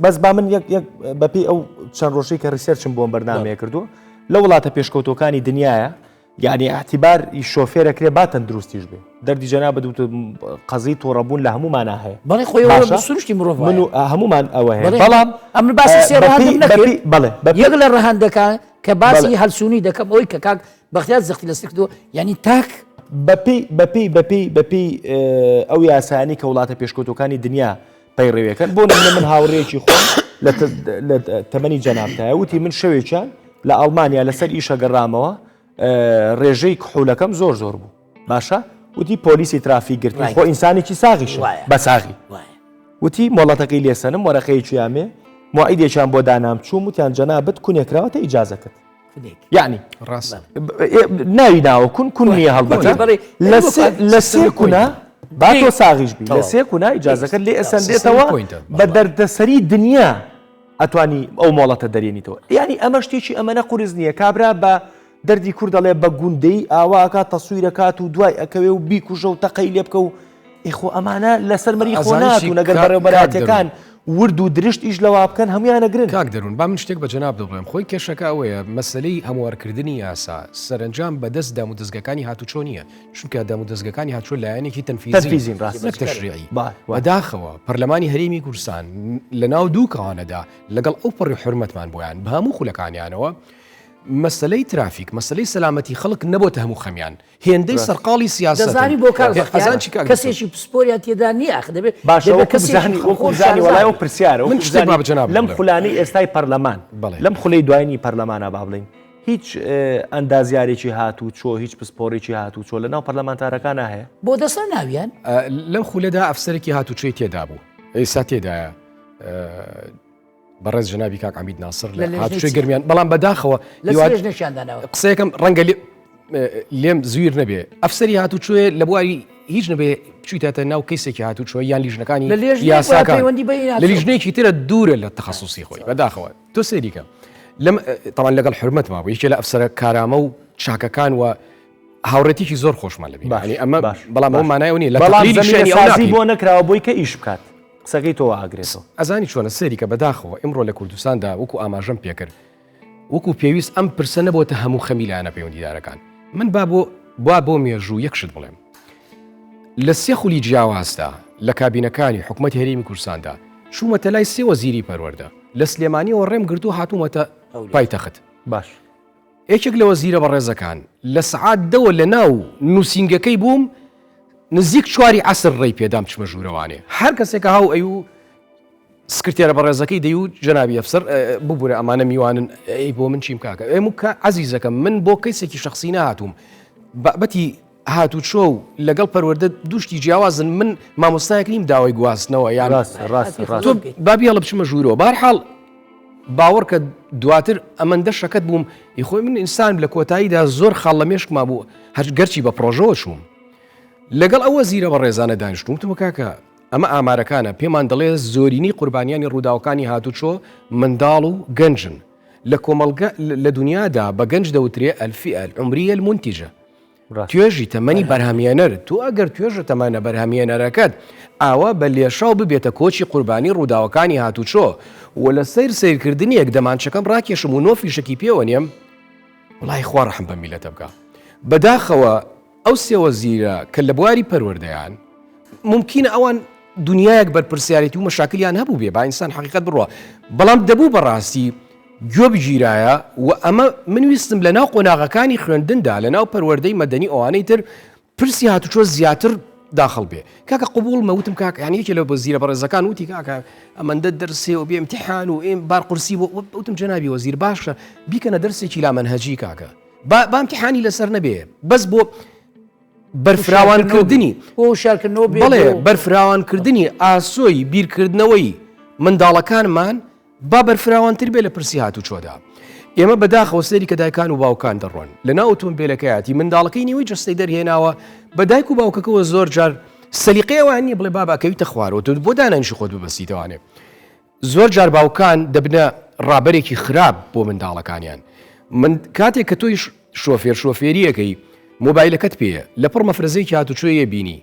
بەس با من بەپی ئەو چەند ڕۆژەی کە ریسێرچم بۆم بەرنامەیە کردووە لە وڵاتە پێشکەوتەکانی دنیاە یعنی اعتیبار شۆفێرەکرێ با تەندروستیش بێ دەردی جەنابەت وتە قەزەی تۆڕەبوون لە هەمومانە هەیە
بەڵێ خۆی سروشتی مرۆڤ
من و هەمومان ئەوە هەیە
بەڵام ئەم باسی سێ ڕەهەندم نەکرد
بەڵێ
یەک لە ڕەهەندەکان کە باسی هەلسوونی دەکەم ئەوەی کە کاک بەختیار زەختی لەسەر کردووە یعنی تاک
بەپی ئەو یاسانی کە وڵاتە پێشکەوتەکانی دنیا پەیڕێوەکەن بۆ نمونە من هاوڕێکی خۆم لە تەمەنی جەنابتایە وتی من شەوێکیان لە ئەڵمانیا لەسەر ئیشە گەڕامەوە ڕێژەی کحولەکەم زۆر بوو باشە وتی پۆلیسی ترافیک گرتن خۆ ئینسانێکی ساغیش بە ساغی وتی مۆڵەتەکەی لێسەنم وەرەقەیەکی یامێ موعیدێکیان بۆ دانام چوم وتیان جەنابەت کونێکراوەتە ئیجازەکەت یعنی
ڕاست
ناوی ناوە کون نییە هەڵبەتە لە سێ کونا با تۆ ساغیش بی لە سێ کونا ئیجازەکەت لێ ئەسەندێتەوە بە دەردەسەری دنیا ئەتوانی ئەو مۆڵەتە دەرێنیتەوە یعنی ئەمە شتێکی ئەمەنە قورس نییە کابرا بە دەردی کوور دەڵێ بە گوندەی ئاواکات تەسویرەکات و دوای ئەکەوێ و بیکوژە و تەقەی لێ بکە و ئیخۆ ئەمانە لەسەر مەری خۆ ناتوو نەگەر بەڕێوەبەراتەکان ورد و درشت ئیش لەوا بکەن هەمویانە گرن
کاک دەروون با من شتێک بە جەناب دەڵێم خۆی کێشەکە ئەوەیە مەسلەی هەموارکردنی یاسا سەرنجام بەدەست دام و دەستگەکانی هاتوچۆ نییە چونکە دام و دەستگەکانی هاتوچۆ لایەنێکی تەنفیزین
ڕاست
تەشریعی بەداخەوە پەرلەمانی هەرێمی کوردستان لە ناو دوو کەوانەدا لەگەڵ ئەو پڕی حرمەتمان بۆیان بە هەموو خولەکانیانەوە مەسلەی ترافیک مەسلەی سەلامەتی خەڵک نەبووتە هەموو خەمیان هێندەی سەرقاڵی سیاست
دەزانی بۆ کەسێکی پسپۆریان تێدا نیە دەبێت
باشەزانی وڵای و پرسیارە لەم خولانی ئێستای پەرلەمان لەم خولەی دوایانی پەرلەمانە با بڵین هیچ ئەندازیارێکی هاتوو چۆ هیچ پسپۆڕێکی هاتوو چۆ لە ناو پەرلەمانتارەکانە هەیە
بۆ دەسەر ناویان
لەم خولەدا ئەفسەرێکی هاتوچۆی تێدا بوو ئێستا تێدایە بەڕێز جنابی کاک عەمید ناسر لە هاتوچۆی گەرمیان بەڵام بەداخەوە قسەیەکەم ڕەنگە لێم زویر نەبێ ئەفسەری هاتوچۆیە لە بواری هیچ نەبێ چیتاتە ناو کەسێکی هاتوچۆ یان لیژنەکانی یاساکان لە لیژنەیەکی ترە دوورە لە تەخەسوسی خۆی بەداخەوە تۆ سێریکە لەم تەمان لەگەڵ حرمەت ماوە یەکێ لە ئەفسەرە کارامە و چاکەکان و هاوڕێتێکی زۆر خۆشمان لەبێ ئەمە بەڵام ئەو مانایەوە نیە لە
تەقلیدی بۆ نەکراوە بۆی کە ئیش بکات قسەکەی تۆ ئاگرێتەوە
ئەزانی چۆنە سێریکە بەداخەوە ئمڕۆ لە کوردستاندا وەکو ئاماژەم پێکرد وەکو پێویست ئەم پرسە نەبووتە هەموو خەمیلایەنە پەیوەندیدارەکان من بۆ مێژوو یەکشت بڵێم لە سێ خولی جیاوازدا لە کابینەکانی حکوومەت هەرێمی کوردستاندا چوومەتە لای سێ وەزیری پەروەردە لە سلێمانیەوە ڕێم گرتو هاتوومەتە پایتەخت
باش
یەکێک لە وەزیرە بەڕێزەکان لە سەعات دەوە لە ناو نووسینگەکەی بووم نزیک چواری عەسر ڕێی پێدام چمە ژوورەوانێ هەر کەسێکە هاو ئەو سکرتێرە بەڕێزەکەی دەی و جەنابی ئەفسەر ببوورە ئەمانە میوانن ئەی بۆ من چیم کاکە ئێمە کە عەزیزەکەم من بۆ کەسێکی شخصی نهاتووم بەتی هاتوچۆ و لەگەڵ پەروەردە دوشتی جیاوازن من مامۆستایەک نیم داوای گواستنەوە یان تۆ بابی هەڵە بچمە ژوورەوە بەهەرحاڵ باوەڕ کە دواتر ئەمەندە شەکەت بووم یخۆی من ئینسان لە کۆتاییدا زۆر خاڵ لە مێشکما بوو هەر گەرچی بە پرۆژەوە چووم لەگەڵ ئەوە زیرە بە ڕێزانە دانیشتوم وتم کاکە ئەمە ئامارەکانە پێمان دەڵێ زۆرینی قوربانیانی ڕووداوەکانی هاتوچۆ منداڵ و گەنجن لە کۆمەڵگە لە دنیادا بە گەنج دەوترێ ئەلفیئە العمریە المنتیجە توێژی تەمەنی بەرهەمێنەر تۆ ئەگەر توێژە تەمەنە بەرهەمێنەرەکەت ئاوا بە لێشاو ببێتە کۆچی قوربانی ڕووداوەکانی هاتوچۆ و لە سیرکردنیەک دەمانچەکەم ڕاکێشم و نۆفیشەکی پێوە نێم وڵای خوا ڕەحم بە میلەتە بکە بەداخەوە ئەو سێ وەزیرە کە لە بواری پەروەردەیان ممکنە ئەوان دنیایەک بەرپرسیارەتی و مەشاکلیان هەبوو بێ با ئینسان حەقیقەت بڕوە بەڵام دەبوو بەڕاستی گوێ بگیرایە و ئەمە من ویستم لە ناو قۆناغەکانی خوێندندا لە ناو پەروەردەی مەدەنی ئەوانەی تر پرسی هاتوچۆ زیاتر داخڵ بێ کاکە قبول مەوتم کاکە یانیەکێ لە وەزیرە بەڕێزەکان وتی کاکە ئەمەندە دەرسێ و بێ ئیمتیحان و ئێم بار قورسی بۆ وتم جەنابی وەزیر باشە بیکەنە دەرسێکی لا مەنهەجی کاکە با ئیمتیحانی لەسەر نەبێ بەس بۆ بەرفراوانکردنی بەڵێ بەرفراوانکردنی ئاسۆی بیرکردنەوەی منداڵەکانمان با بەرفراوانتر بێ لە پرسی هاتوچۆدا ئێمە بەداخەوە سەری کە دایکان و باوکان دەڕۆن لە ناو ئۆتۆمبیلەکەیەتی منداڵەکەی نیوەی جەستەی دەرهێناوە بە دایک و باوکەکەەوە زۆر جار سەلیقەیەوان نیە بڵێ باباکەویتە خوارەوە تۆ بۆ دانەنشی خۆت ببەسیتەوانێ زۆر جار باوکان دەبنە ڕابەرێکی خراپ بۆ منداڵەکانیان من کاتێک کە تۆی شۆفێریەکەی مۆبایلەکەت پێە لە پڕ مەفرەزەیەکی هاتوچۆیە بینی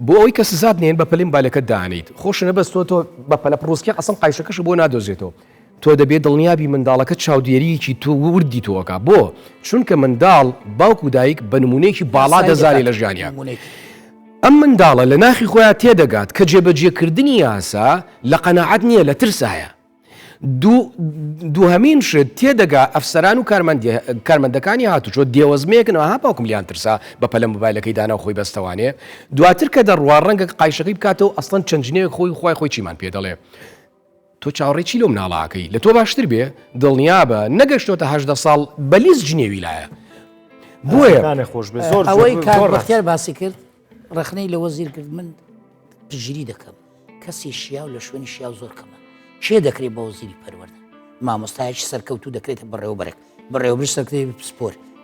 بۆ ئەوەی کە سزاد نێن بە پەلیم بالەکەت دانیت خۆشنە بەست تۆ بە پەلە پرۆسکی قەسم قایشەکەش بۆ نادۆزێتەوە تۆ دەبێت دڵنیابی منداڵەکە چاودێریەکی تۆ وردی تۆکە بۆ چونکە منداڵ باوک و دایک بە نمونەیەکی باڵا دەزانێت لە ژیانیان ئەم منداڵە لە ناخی خۆیان تێدەگات کە جێبەجێکردنی یاسا لە قەناعەت نییە لە ترسایە دووهەمین شت تێدەگا ئەفسەران و کارمەندەکانی هاتوچۆ دێوەزمەیەکنەوە ها باوکم لیان ترسا بەپە لە مۆبایلەکەی دانا و خۆی بەستەوانێ دواتر کە دەڕوا ڕەنگە قایشەکەی بکاتەوە ئەسڵەن چەنجنەیەک خۆی چیمان پێ دەڵێ تۆ چاوەڕێکی لەو مناڵاکەی لە تۆ باشتر بێ دڵنیابە نەگەشتۆتە 18 ساڵ بەلیز جنێوی لایە بۆیە
ئەوەی کاربەختیار باسی کرد ڕخنەی لە وەزیر کرد من پژگیری دەکەم کەسی شیا و لە شوێنی شیا زۆر کەمە چێ دەکرێت بە وەزیری پەروەردە مامۆستایەکی سەرکەوتوو دەکرێتە بەڕێوەبەر سەرکردی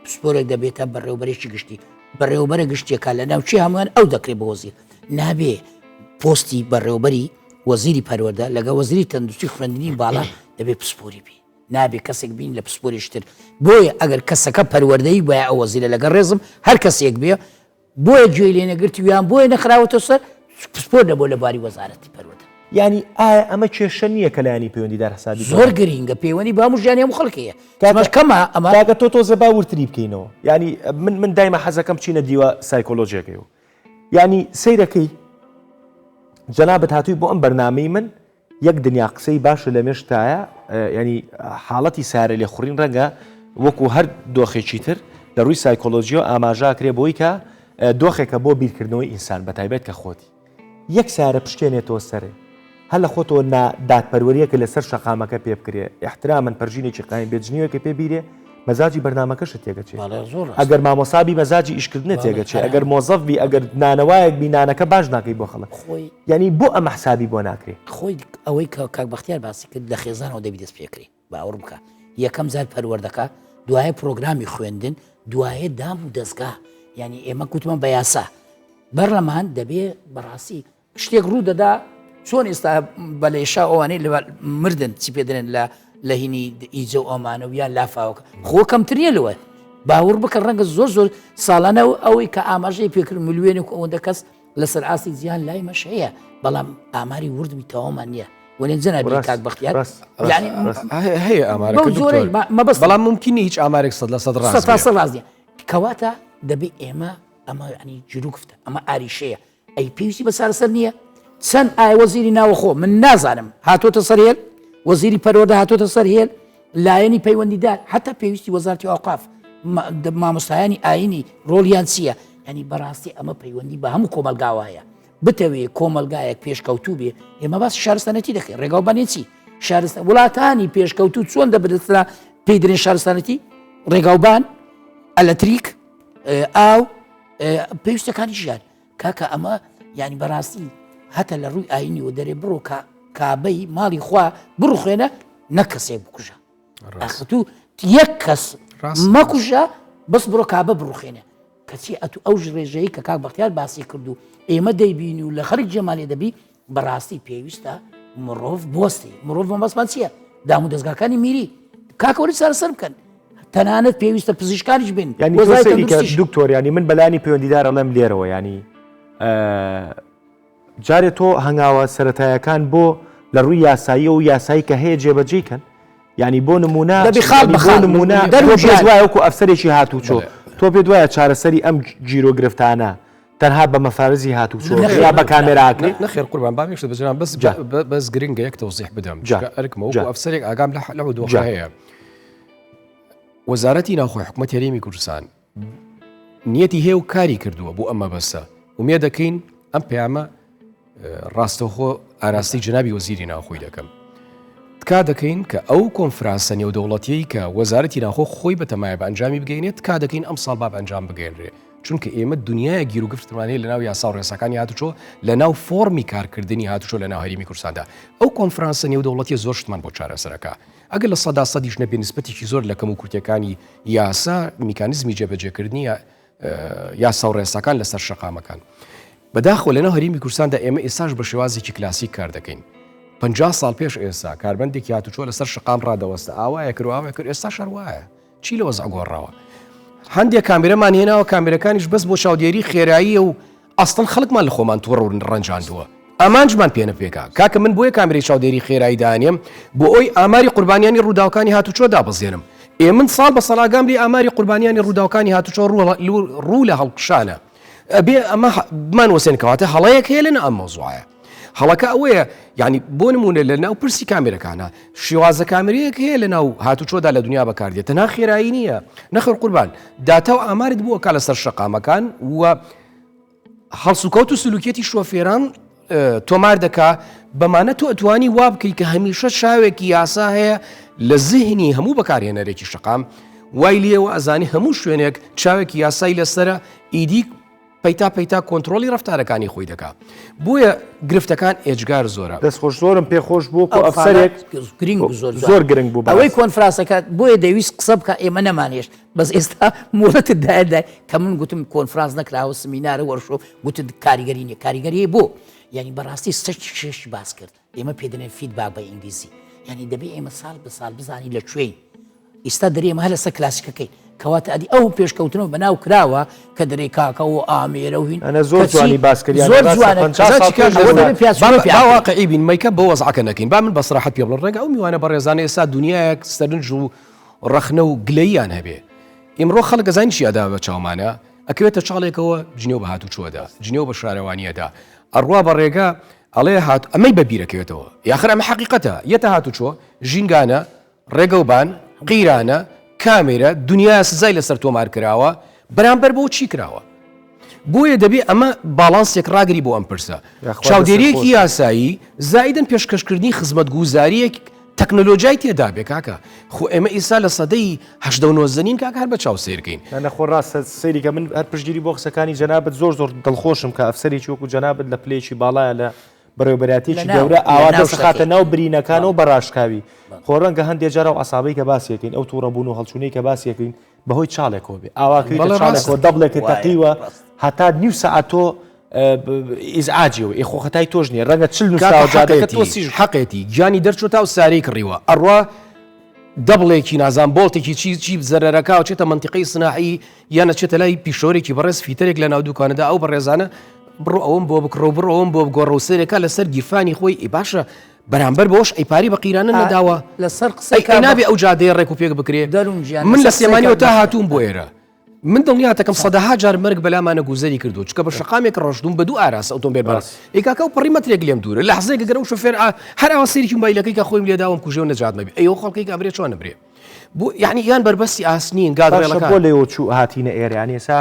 پسپۆرێک دەبێتە بەڕێوەبەرێکی گشتی بەڕێوەبەرە گشتێکە لە ناوچی هەمووان ئەو دەکرێت بە وەزیر نابێ پۆستی بەڕێوەبەری وەزیری پەروەردە لەگە وەزیری تەندروستی خوێندنی باڵا دەبێت پسپۆری بێ نابێ کەسێک بین لە پسپۆریشتر بۆیە ئەگەر کەسەکە پەروەردەی بۆیە ئەو وەزیرە لەگە ڕێزم هەر کەسێک بێ بۆیە گوێی لێ نەگرتی ویان بۆیە نەخراوەتە سەر پسپۆر دەبۆ لە باری وەزارەتی پەروەردە
ینی ئایا ئەمە کێشە نییە کە لایانی پەیوەندیدار حسابی
زۆر گرینگە پەیوەندی با هەموو ژیانی هەموو خەڵکەیە کەمە ئەمە
کاکە تۆ تۆزە باورتری بکەینەوە ینی من دایمە حەزەکەم چینە دیوە سایکۆلۆژیەکەیەوە ینی سەیرەکەی جەنابەت هاتووی بۆ ئەم بەرنامەی من یەک دنیا قسەی باشە لە مێشتایە ینی حاڵەتی سارە لێ خوڕین ڕەنگە وەکو هەر دۆخێکی تر لە ڕووی سایکۆلۆژیۆ ئاماژاکرێ بۆی کە دۆخێکە بۆ بیرکردنەوەی ئینسان بەتایبەت کە خۆتی یەک سارە پشتێنێتەوە سەرێ هەر لە خۆتەوە دادپەروەریەکە لەسەر شەقامەکە پێ بکرێ احترامن پەرژینێکی قایم بێجنیوەکە پێ بیرێ مەزاجی بەرنامەکەشت تێگەچێت ئەگەر مامۆسابی مەزاجی ئیشکردنە تێگەچێت ئەگەر مۆزەفبی ئەگەر نانەوایەک بینانەکە باش ناکەی بۆ خەڵک ینی بۆ ئەمە حسابی بۆ ناکرێت
خۆی ئەوەی کاک بەختیار باسی کرد لە خێزانەوە دەبی دەست پێکری باوەڕ بکە یەکەم زار پەروەردەکە دوایە پرۆگرامی خوێندن دوایە دام و دەستگا ینی ئێمە کوتمە بە یاسا بەرلەمان دەبێ بەڕاستی شتێک ڕوو دەدا چۆن ئێستا بە لێشا ئەوانەی مردن چی پێدرێن لە هینی ئیجە و ئەمانە و یان لافاوەکە خۆ کەمتریە لەوە باوەڕ بکە ڕەنگە زۆر ساڵانە ئەوەی کە ئاماژەی پێکرد ملیێنێک ئەوەندە کەس لەسەر ئاسی زیان لای مەش هەیە بەڵام ئاماری وردمی تەوامان نییە وەنێنجەنە بێ کاک بەختیار
هەیە ئامارە بەڵام ممکنی هیچ ئامارێک 100%
ڕاستیە کەواتە دەبێ ئێمە ئەمە ینی جروکفتە ئەمە ئاریشەیە ئەی پێویستی بەسارسەر نییە چەند ئایا وەزیری ناوەخۆ من نازانم هاتۆتە سەرهێل وەزیری پەروەردە هاتۆتە سەرهێل لایەنی پەیوەندیدار حتا پێویستی وەزارەتی ئاوقاف مامۆستایانی ئاینی ڕۆڵیان چییە ینی بەڕاستی ئەمە پەیوەندی بە هەموو کۆمەلگاوایە بتەوێ کۆمەلگایەک پێشکەوتوو بێ ئێمە باس شارستانەتی دەکەین ڕێگاوبانێتی وڵاتانی پێشکەوتوو چۆن دەبدەسترا پێی درێن شارستانەتی ڕێگاوبان ئەلەکتریک ئاو پێویستەکانی ژیان کاکە ئەمە ینی بەڕاستی هەتا لە ڕووی ئاینی و دەرێ بڕۆ کابەی ماڵی خوا بڕخێنە نەکەسێک بکوژە ئەخەتوو یەک کەس مەکوژە بەس بڕۆ کابە بڕخێنە کەچی ئەتو ئەو ڕێژەیە کە کاک بەختیار باسی کردو ئێمە دەیبینی و لە خەرج جەمالێ دەبی بەڕاستی پێویستە مرۆڤ بۆستی مرۆڤ مەبەستمان چییە دام و دەستگاکانی میری کاکەوەری سەرسەر بکەن تەنانەت پێویستە پزیشکانیش بن
دکتۆر ینی من بەلانی پەیوەندیدارە لەم لێرەوە ینی جارێت تۆ هەنگاوە سەرەتایەکان بۆ لە ڕووی یاسایی و یاسایی کە هەیە جێبەجێکەن ینی بۆ نمونە وایەکو ئەفسەرێکی هاتوچۆ تۆ پێ دوایە چارەسەری ئەم جیرۆ گرفتانە تەنها بە مەفارزی هاتوچۆ یا بە کامێراکرێ
نەخێر قوربان بامێشت بەجان بەس گرنگە یەک تەوزیح بدەم ئەرکمەوە ئەفسەرێک ئاگام لە دۆخە هەیە وەزارەتی ناوخۆی حکوومەت هەرێمی کوردستان نیەتی هەیە و کاری کردووە بۆ ئەمە بەسە ومێ دەکەین ئەم پەیامە ڕاستەوخۆ ئاراستی جنابی وەزیری ناوخۆی دەکەم تکا دەکەین کە ئەو کۆنفرانسە نێودەوڵەتیەی کە وەزارەتی ناوخۆ خۆی بەتەمایە بە ئەنجامی بگەینێت تکا دەکەین ئەم ساڵ با بە ئەنجام بگەێنرێ چونکە ئێمە دنیای گیر و گفتمانەیە لە ناو یاسا و ڕێسەکانی هاتوچۆ لە ناو فۆرمی کارکردنی هاتوچۆ لە ناو هەرێمی کوردستاندا ئەو کۆنفرانسە نێودەوڵەتی زۆر شتمان بۆ چارەسەرەکە ئەگەر لە 100% نەبێ نسبەتێکی زۆر لە کەم و کورتەکانی یاسا میکانیزمی جێبەجێکردنی یاسا و ڕێسەکان لەسەر شەقامەکان بەداخۆ لەناو هەرێمی کوردستاندا ئێمە ئێساش بە شێوازێکی کلاسیک کار دەکەین 50 ساڵ پێش ئێستا کاربندێکی هاتوچۆ لەسەر شقام ڕادەوەستە ئاوایە کردوایە کرد ئێستا شەروایە چی لەوەز ئەگۆڕاوە هەندێک کامێرەمان هێناوە کامێرەکانیش بەس بۆ چاودێری خێراییە و ئەستن خەڵکمان لە خۆمان تووڕ و ڕەنجاندووە ئامانجمان پێنە پێکا کاکە من بۆیە کامری چاودێری خێرایی دانێم بۆ ئەوی ئاماری قوربانیانی ڕووداوەکانی هاتوچۆ دابەزێنم من ساڵ بە سەڵاگام لێ ئاماری قوربانیانی ڕووداوەکانی هاتوچۆ ڕوو لە هەڵقشانە ئەبێ ئەمە بمان وەسێنکەواتە هەڵەیەک هەیە لەنە ئەم مەوزوعە هەڵەکە ئەوەیە یعنی بۆ نمونە لە ناو پرسی کامێرەکانە شێوازە کامێرەیەک هەیە لە ناو هاتوچۆدا لە دنیا بەکاردێت تەنها خێرایی نییە نەخێر قوربان داتا و ئامارت بووە کا لەسەر شەقامەکان و هەڵسوکەوت و سلوکێتی شۆفێران تۆمار دەکا بەمانە تۆ ئەتوانی وا بکەی کە هەمیشە شاوێکی یاسا هەیە لە زیهنی هەموو بەکارهێنەرێکی شەقام وای لێەوە ئەزانی هەموو شوێنێک چاوێکی یاسای لەسرە ئیدی پەیتا کۆنتترۆلی ڕفتارەکانی خۆی دەکا بۆیە گرفتەکان ئێجگار زۆرە
دەستخۆش زۆرم پێخۆش بوو کە ئەفسەرێک
گرنگ
زۆر گرنگ بوو
ئەوەی کۆنفرانسەکە بۆیە دەویست قسە بکە ئێمە نەمانێش بەس ئێستا مۆڵەتت دایدا کە من گوتم کۆنفرانس نەکراوە سمینارە وەرشۆ گوتت کاریگەری نیە کاریگەریە بۆ یعنی بەڕاستی شش باس کرد ئێمە پێدەنێن فیدباک بە ئینگلیزی یعنی دەبێت ئێمە ساڵ بە ساڵ بزانی لە کوێین ئێستا دەرێمە هە لەسەر کلاسیکەکەی کەواتە ئەدی ئەو پێشکەوتنەوە بەناو کراوە کە دەرێ کاکە و ئامێرە و هین
ئەنە زۆر جوانی باسکردیان
زۆر جوانە
واقعی بین مەیکە بە وەزعکە نەکەین با من بەسراحەت پێ بڵێن ڕێگە ئەو میوانە بەڕێزانە ئێستا دنیایەک سەرنج و ڕەخنە و گلەییان هەبێ ئیمڕۆ خەڵک زانی چیادا بە چاومانە ئەکەوێتە چاڵێکەوە جنێو بە هاتوچۆدا جنێو بە شارەوانیەدا ئەڕوا بە ڕێگە ئەڵێ هات ئەمەی بەبیرەکەوێتەوە یاخر ئەمە حەقیقەتە یەتە هاتوچۆ ژینگانە ڕێگەوبان قیرانە کامێرە دنیا سزای لەسەر تۆمار کراوە بەرامبەر بۆ چی کراوە بۆیە دەبێت ئەمە باڵانسێک ڕاگری بۆ ئەم پرسە چاودێریەکی یاسایی زائیدن پێشکەشکردنی خزمەت گوزاریەک تەکنۆلۆژیای تێدا بێ کاکە خۆ ئێمە ئیسا لە سەدەی 89 کاکە هەر بە چاو سیرکەین
نەخۆ ڕاستە سەیری کە من هەر پشتگیری بۆ قسەکانی جەنابەت زۆر دڵخۆشم کە ئەفسەرێکی وەکو جەنابەت لە پلێکی باڵایە لە بەڕێوەبەراتێکی گەورە ئاوا دەخاتە ناو برینەکانەوە بەڕاشکاوی خۆڕەنگە هەندێک جارە و عسابەی کە باسیەکەین ئەو تووڕەبوون و هەڵچوونەی کە باسیەکەین بەهۆی چاڵێکەوە بێ ئاواکەوێتە چاڵێکەوە دەبڵێکی تەقیوە هەتا نیو سەعاتۆ ئیزعاجیەوە ئێخۆخەتای تۆش نیە ڕەنگە چل
نووسڵەتی حەقێتی گیانی دەرچۆ تا و سارەی کڕیوە ئەڕوا دەبڵێکی نازان بۆڵتێکی چی زەرەرەکە چێتە منتیقی سناحی یانە چێتە لای پیشۆرێکی بەڕێز فیتەرێک لە ناو دوکانەدا ئەو بەڕێزانە بڕۆ ئەوم بۆ بکڕۆ بڕۆ ئەوم بۆ گۆڕەوسێرەکە لەسەر گیرفانی خۆی ئی باشە بەرامبەر بۆش ئەیپاری بە قیرانە نەداوە
لەسەر قسەی
نابێ ئەو جادەیە ڕێک و پێک بکرێ من لە سێمانیەوە تا هاتووم بۆ ئێرە من دڵنیاتەکەم سەدەها جار مەرگ بەلامانە گوزەری کردو چکە بە شقامێک ڕۆژدوم بە دوو ئاراس ئۆتۆمبیل باس ئێکاکە و پڕیمەترێک لێم دوورە لە حزەیەک گەرە و شوفێر هەر ئەوە سێریکی مۆبایلەکەی کە خۆیم لێداوم کوژێ و نەجات مەبێ ئەیەوە خەڵکی کابرێ چۆن نەبرێ بۆ یعنی یان بربەستی ئاسنین گادڕێڵەکە
بۆ لێەوە چوو هاتینە ئێرانی ئێستا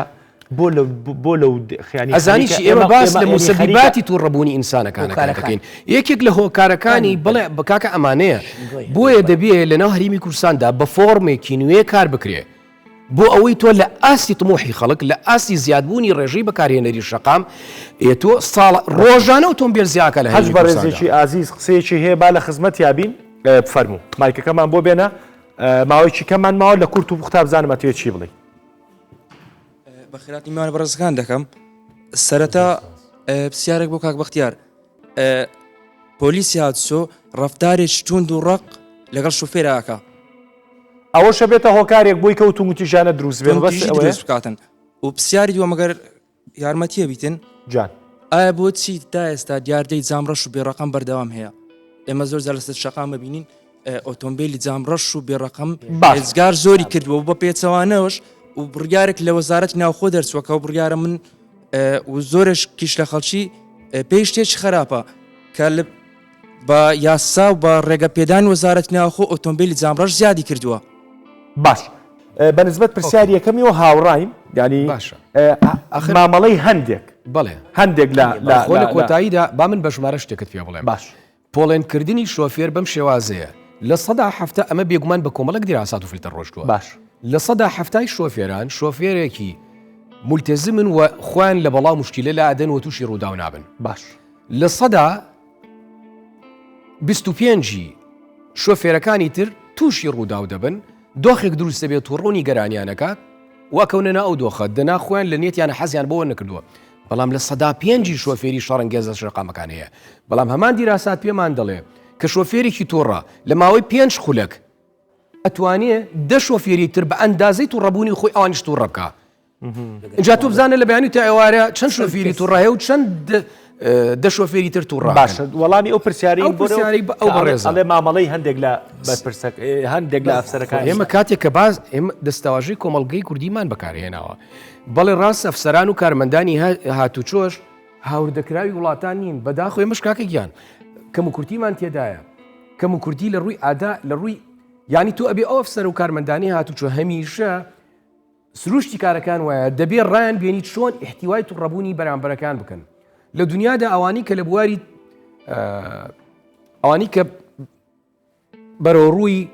بۆ لەو خیانی
ئەزانیشی ئێمە باس لە موسەبیباتی تووڕەبوونی ئینسانەکانەکەین یەکێک لە هۆکارەکانی بڵێ بکاکە ئەمانەیە بۆیە دەبێت لە ناو هەریمی کوردستاندا بە فۆرمێکی نوێ کار بکرێ بۆ ئەوەی تۆ لە ئاسی تمۆحی خەڵک لە ئاسی زیادبوونی ڕێژەی بەکارهێنەری شەقام تۆ ساڵ ڕۆژانە ئۆتۆمبیل زیاکە لە
هەج بەڕێزێکی ئازیز قسەیەکی هەیە با لە خزمەت یابین بفەرموو مایکەکەمان بۆ بێنە ماوەیەکی کەمان ماوە لە کورت و قوتاب بزانم ئەتوێت چی بڵێ
بەخیراتی میوانە بەڕێزەکان دەکەم سەرەتا پرسیارێک بۆ کاک بەختیار پۆلیسی هاتوچۆ ڕەفتارێکی توند و ڕق لەگەڵ شوفێرەکە
ئەوەشە بێتە هۆکارێک بۆی کەوتم وتیژانە دروست بێن
دروست بکاتن و پرسیاری دووە مەگەر یارمەتیە بیتن
جان
ئایا بۆچی تا ئێستا دیاردەی جامڕەش و بێڕەقەم بەردەوام هەیە ئێمە زۆر جار لەسەر شەقام ببینین ئۆتۆمبیلی جامڕەش و بێڕەقەم هێزگار زۆری کردووە بە پێچەوانەوەش و بڕیارێک لە وەزارەتی ناوخۆ دەرچووەکە و بڕیارە من و زۆرش کیش لە خەڵکی پێی شتێکی خراپە کە بە یاسا و بە ڕێگە پێدان وەزارەتی ناوخۆ ئۆتۆمبیلی جامڕەش زیادی کردووە
باش بەنسبەت پرسیاری یەکەمیەوە هاوڕایم ینی مامەڵەی هەندێک
بڵێ
هەندێک
لە کۆتاییدا با من بە ژمارە شتێکت پێ بڵێم
باش
پۆڵێنکردنی شۆفێر بەم شێوازەیە لە سەدا هەفتە ئەمە بێگومان بە کۆمەڵک دیراسات و فیلتەر ڕۆشتووە
باش
لە سەدا هەفتای شۆفێران شۆفێرێکی مولتێزمن و خوان لە بەڵاو مشکیلە لە ئادەن و تووشی ڕووداو نابن
باش
لە سەدا 25 شۆفێرەکانی تر تووشی ڕووداو دەبن دۆخێک دروست دەبێت تووڕۆنی گەرانیانەکات واکەونەنا ئەو دۆخە دەنا خۆیان لە نێتیان حەزیان بۆوە نەکردووە بەڵام لە سەدا 5 شۆفێری شەڕەنگێزە شەقامەکان هەیە بەڵام هەمان دیراسات پێمان دەڵێ کە شۆفێرێکی تۆڕە لە ماوەی 5 خولەک ئەتوانێ دە شۆفێری تر بە ئەندازەی تووڕەبوونی خۆی ئەوانیش تووڕە بکە اینجا تۆ بزانە لە بەیانی تا ئێوارە چەند شۆفێری تووڕە هەیە و چەند دە شۆفێری تر تووڕ
باشە وەڵامی ئەو پرسیاری
ئەو پرسیاری ئەو بەڕێزە.
ئەڵێ مامەڵەی هەندێک لە بەرپرسەک هەندێک لە ئەفسەرەکان
ئێمە کاتێک کە باز ئێمە دەستەواژەی کۆمەڵگەی کوردیمان بەکارهێناوە بەڵێ ڕاست ئەفسەران و کارمەندانی هاتوچۆش هاوردەکراوی وڵاتان نین بەداخۆ ئێمەش کاکە گیان کەم و کورتیمان تێدایە کەم و کورتی لە ڕووی ئادا لە ڕووی ینی تۆ ئەبێ ئەو ئەفسەر و کارمەندانی هاتوچۆ هەمیشە سروشتی کارەکان وایە دەبێ ڕایان بێنیت چۆن احتیوای تووڕەبوونی بەرامبەرەکان بکەن لە دنیادا ئەوانی کە لە بواری ئەوانی کە بەرەو ڕووی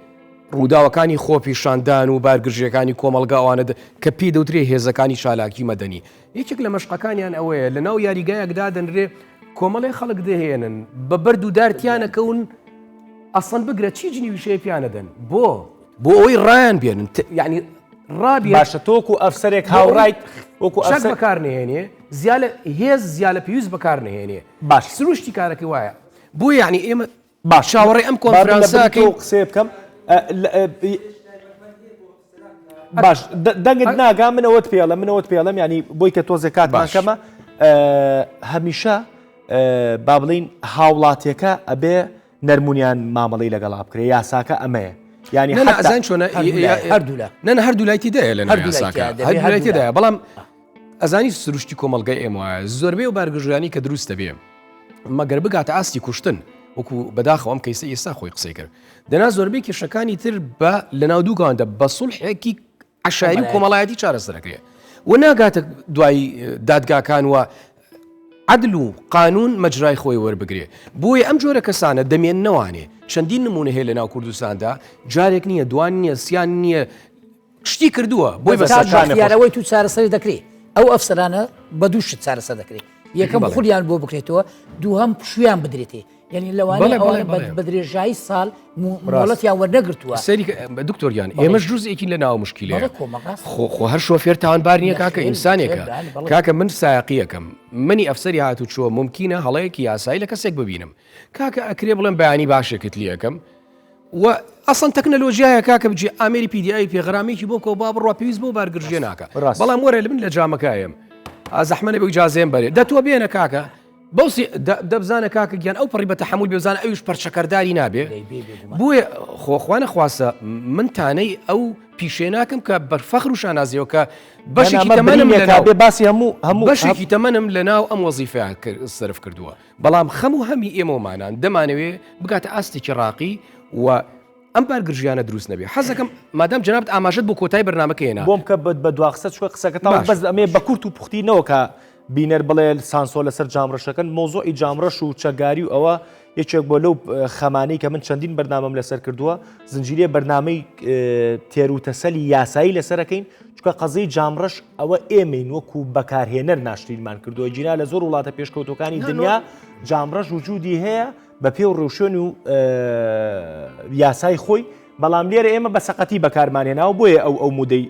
ڕووداوەکانی خۆپیشاندان و بارگرژیەکانی کۆمەلگاوانە کە پێی دەوترێ هێزەکانی چالاکی مەدەنی یەکێک لە مەشقەکانیان ئەوەیە لە ناو یاریگایەکدا دەنرێ کۆمەڵی خەڵک دەهێنن بە بەرد و دارتیانەکەون ئەسڵەن بگرە چی جنیویشەیە پیانەدەن بۆ ئەوەی ڕایان بێنن یعنی ڕابێ
باشە تۆکو ئەفسەرێک هاوڕایت وەکو
شەک بەکار نهێنێ هێز زیالە پێویست بەکار نهێنێ
باش
سروشتی کارەکەی وایە بۆ یعنی ئێمە چاوەڕێ ئەم کۆنفرانساکەی
قسێ بکەم باش دەنگت ناگا منەوەت پێڵم ینی بۆی کە تۆزێ کاتمان کەمە هەمیشە با بڵین هاوڵاتیەکە ئەبێ نەرمونیان مامەڵی لەگەڵا بکرێ یاساکە ئەمەیە ینی
ئەزان چۆنە هەردوو لایتی دایە لە هەردوولایتیدایە بەڵام ئەزانی سروشتی کۆمەلگای ئێمە وایە زۆربەی و بارگژرانی کە دروستە بێ مەگەر بگاتە ئاستی کوشتن وەکو بەداخەوە ئەم کەیسە ئێستا خۆی قسەی کرد دەنا زۆربەی کێشەکانی تر بە لە ناو دووگەواندا بە سوڵحێکی عشاری و کۆمەڵایەتی چارەسەرەکرێ و ناگاتە دوای دادگاکان وە عدل و قانون مەجرای خۆی وەربگرێ بۆیە ئەم جۆرە کەسانە دەمێن نەوانێ چەندین نمونە هەیە لە ناو کوردستاندا جارێک نییە دوان نییە سیان نییە شتی کردووە بۆی
بەسەرەوەی تو چارەسەری دەکرێت ئەو ئەفسەرانە بە دووشت چارەسەر دەکرێت یەکەم خولیان بۆ بکرێتەوە دووهەم شویان بدرێتێ یعنی لەوانەیە بە درێژایی ساڵ مۆڵەتیان وەرنەگرتووە
دکتۆریان ئێمەش جزئێکی لە ناو مشکلەیە خۆ هەر شۆفێر تاوانبار نییە کاکە ئینسانێکە کاکە من سایقیەکەم منی ئەفسەری هاتوچۆ ممکنە هەڵەیەکی یاسایی لە کەسێک ببینم کاکە ئەکرێ بڵێم بەیانی باشێکت لیەکەم و ئەسڵەن تەکنەلۆژیایە کاکە بجێ ئامێری پیدیایی پێغرامێکی بۆ کەەوە با بڕوا پێویست بۆ بارگرژێ ناکە بەڵام وەرە من لە جامەکایم ئازەحمەنە بە جازێم بەرێ دەتوە بێنە کاکە بەوسی دەبزانە کاکە گیان ئەو پڕی بە تەحمل بێزانە ئەوش پەرچەکەرداری نابێ بۆیە خۆخواانە خواسە من تانەی ئەو پیشێ ناکەم کە بەرفەخر و شانازیەوە کە بەشێکی تەمەنم لە
باسی هەموو
بەشێکی تەمەنم لە ناو ئەم وەزیفەیان سرف کردووە بەڵام خەموو هەمی ئێمەمانان دەمانەوێ بگاتە ئاستێکی ڕاقی و ئەم بارگرژیانە دروست نەبێ حەزەکەم مادام جنابەت ئاماژەت بۆ کۆتای بەرنامەکەیەنە
بۆم کە بە دواقسە چوە قسەکەتەوە بەس ئەمێ بە کورت و پوختینەوە کە بینەر بڵێ سانسۆ لەسەر جامڕەشەکەن مۆزۆی جامڕەش و چەگاری و ئەوە یەکێک بۆ لەو خەمانەی کە من چەندین بەرنامەم لەسەر کردووە زنجیرێ بەرنامەی تێروتەسەلی یاسایی لەسەرەکەین چکە قەزەی جامڕەش ئەوە ئێمەین وەکو بەکارهێنەر ناشتیلمان کردووە جینا لە زۆر وڵاتە پێشکەوتەکانی دنیا جامڕەش وجودی هەیە بە پێ و ڕێوشێن و یاسای خۆی بەڵام لێرە ئێمە بە سەقەتی بەکارمانێناوە بۆیە ئەو مودەی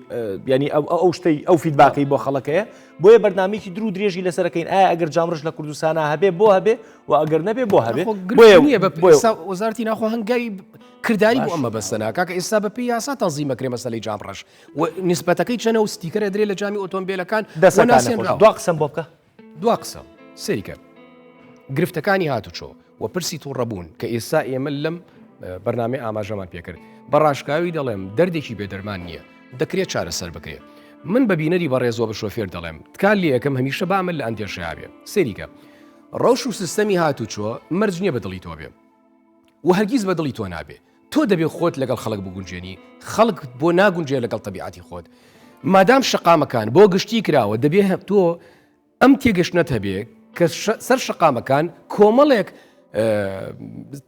ینی ئەو شتەی ئەو فیدباکەی بۆ خەڵەکەیە بۆیە بەرنامێکی درو درێژی لەسەرەکەین ئایا ئەگەر جامڕش لە کوردستانە هەبێ بۆ هەبێ و ئەگەر نەبێ بۆ هەبێ
وەزارەتی ناخۆ هەنگاوی کردداری بۆ ئەمە بەستەنا کاکە ئێستا بە پێی یاسا تەنزیمەکرێ مەسەلەی جامڕەش و نیسبەتەکەی چەنە و ستیکەرە درێ لە جامی ئۆتۆمبیلەکان
دوا قسەم بۆ بکە
دوا قسە سەریکە گرفتەکانی هاتوچۆ و پرسی تووڕەبوون کە ئێستا ئێمە لەم بەرنامەی ئاماژەمان پێکرد بەڕاشکاوی دەڵێم دەردێکی بێدەرمان نییە دەکرێت چارەسەر بکرێ من بە بینەری بەڕێزەوە بە شۆفێر دەڵێم تکال لێ یەکەم هەمیشە بامل لە ئەندێشەیابێ سەریکە ڕەوش و سیستەمی هاتوچۆ مەرج نییە بەدڵی تۆ بێ و هەرگیز بەدڵی تۆ نابێ تۆ دەبێ خۆت لەگەڵ خەڵک بگونجێنی خەڵک بۆ ناگونجێ لەگەڵ تەبیعەتی خۆت مادام شقامەکان بۆ گشتی کراوە دەبێ تۆ ئەم تێگەشتنەت هەبێ کە سەر شقامەکان کۆمەڵێک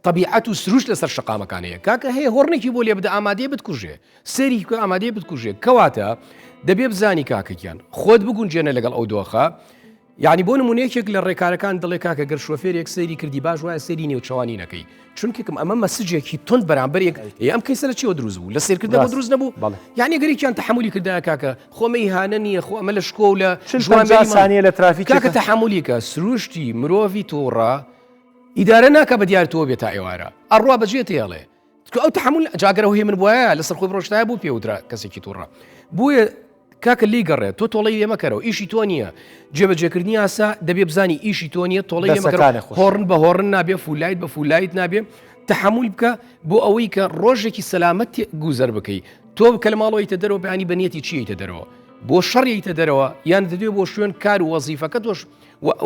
طبیعەت و سروش لەسەر شقامەکانەیە کاکە هەیە هۆڕنێکی بۆ لێ بدە ئامادەیە بتکوژێ سەری ئامادەیە بتکوژێ کەواتە دەبێ بزانی کاکەکیان خۆت بگونجێنە لەگەڵ ئەو دۆخە یعنی بۆ نمونەیەکێک لە ڕێکارەکان دڵێ کاکە گەر شۆفێرێک سەیری کردی باش وایە سەری نێوچەوانی نەکەی چونکەکەم ئەمە مەسجێکی تند بەرامبەرێک ئەم کەیسە لە چیوە دروست بوو لە سێرکردە بۆ دروست نەبوو یعنی گەریکیان تەحملی کردایە کاکە خۆمە ئیهانە نییە خۆ ئەمە لە شکۆ و لە
ژوانێ لە ترافیک
کاکە تەحملی کە سروشتی مرۆڤی تووڕە ئیدارە ناکە بە دیارتەوە بێت تا ئێوارە ئەڕوا بەجێت هێڵێ ئەو تەحمل جاگەرە هێ من بواە لەسەر خۆی ڕۆشتایە بوو پێوترا کەسێکی تووڕە بۆیە کاکە لی گەڕێت تۆ تۆڵی لێمەکەرەوە ئیشی تۆ نییە جێبەجێکردنی یاسا دەبێ بزانی ئیشی تۆ نییە تۆڵی لێمەکەرە هۆڕن بە هۆڕن نابێ فولایت بە فولایت نابێ تحمل بکە بۆ ئەوەی کە ڕۆژێکی سەلامەت گوزەر بکەی تۆ کە لە ماڵەوەیتە دەرەوە بەیانی بەنیەتی چیتە دەرەوە بۆ شەڕیتە دەرەوە یان دەدوێ بۆ شوێن کار و وەزیفەکە تۆش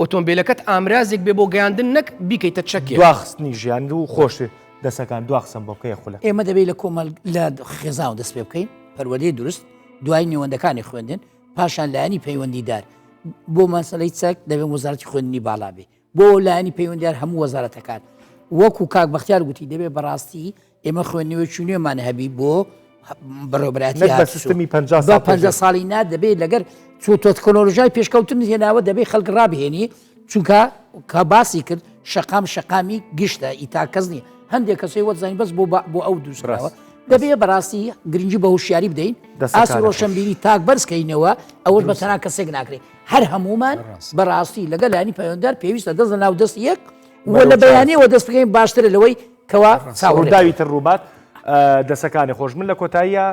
ئۆتۆمبیلەکەت ئامرازێک بێ بۆ گەیاندن نەک بیکەیتە چەکێ
دواخستنی ژیان و خۆشێ دەسەکان دواخسم بۆ بکەی خولە
ئێمە دەبێت لە کۆمەڵ لە خێزاو دەست پێ بکەین پەروەدەی درست دوای نێوەندەکانی خوێندن پاشان لایانی پەیوەندیدار بۆ مەسەلەی چەک دەبێت وەزارەتی خوێندنی باڵا بێ بۆ لایانی پەیوەندیدار هەموو وەزارەتەکان وەکو کاک بەختیار گوتی دەبێت بەڕاستی ئێمە خوێندنەوەی چونێمان هەبی بۆ بەڕێوەبەتی
سیستمی
50 ساڵی نا دەبێت لەگەر چوتۆ تەکنۆلۆژیای پێشکەوتن هێناوە دەبێت خەڵک ڕابهێنی چونکە کە باسی کرد شەقامی گشتە ئیتا کەس نییە هەندێک کەسەی وەزانین بەس بۆ ئەو دووسراوە دەبێت بەڕاستی گرنگی بە هوشیاری بدەین ئاس ڕۆشنبیری تاک بەرزکەینەوە ئەوەش بە تەنها کەسێک ناکرێت هەر هەمومان بەڕاستی لەگەڵ لایانی پەیوەنددار پێویستە دەست لە ناو دەست یەک وە لە بەیانەوە دەست بکەین باشترە لەوەی کەوا
ڕووداوی تر ڕووبات دەسەکانی خۆش من لە کۆتاییە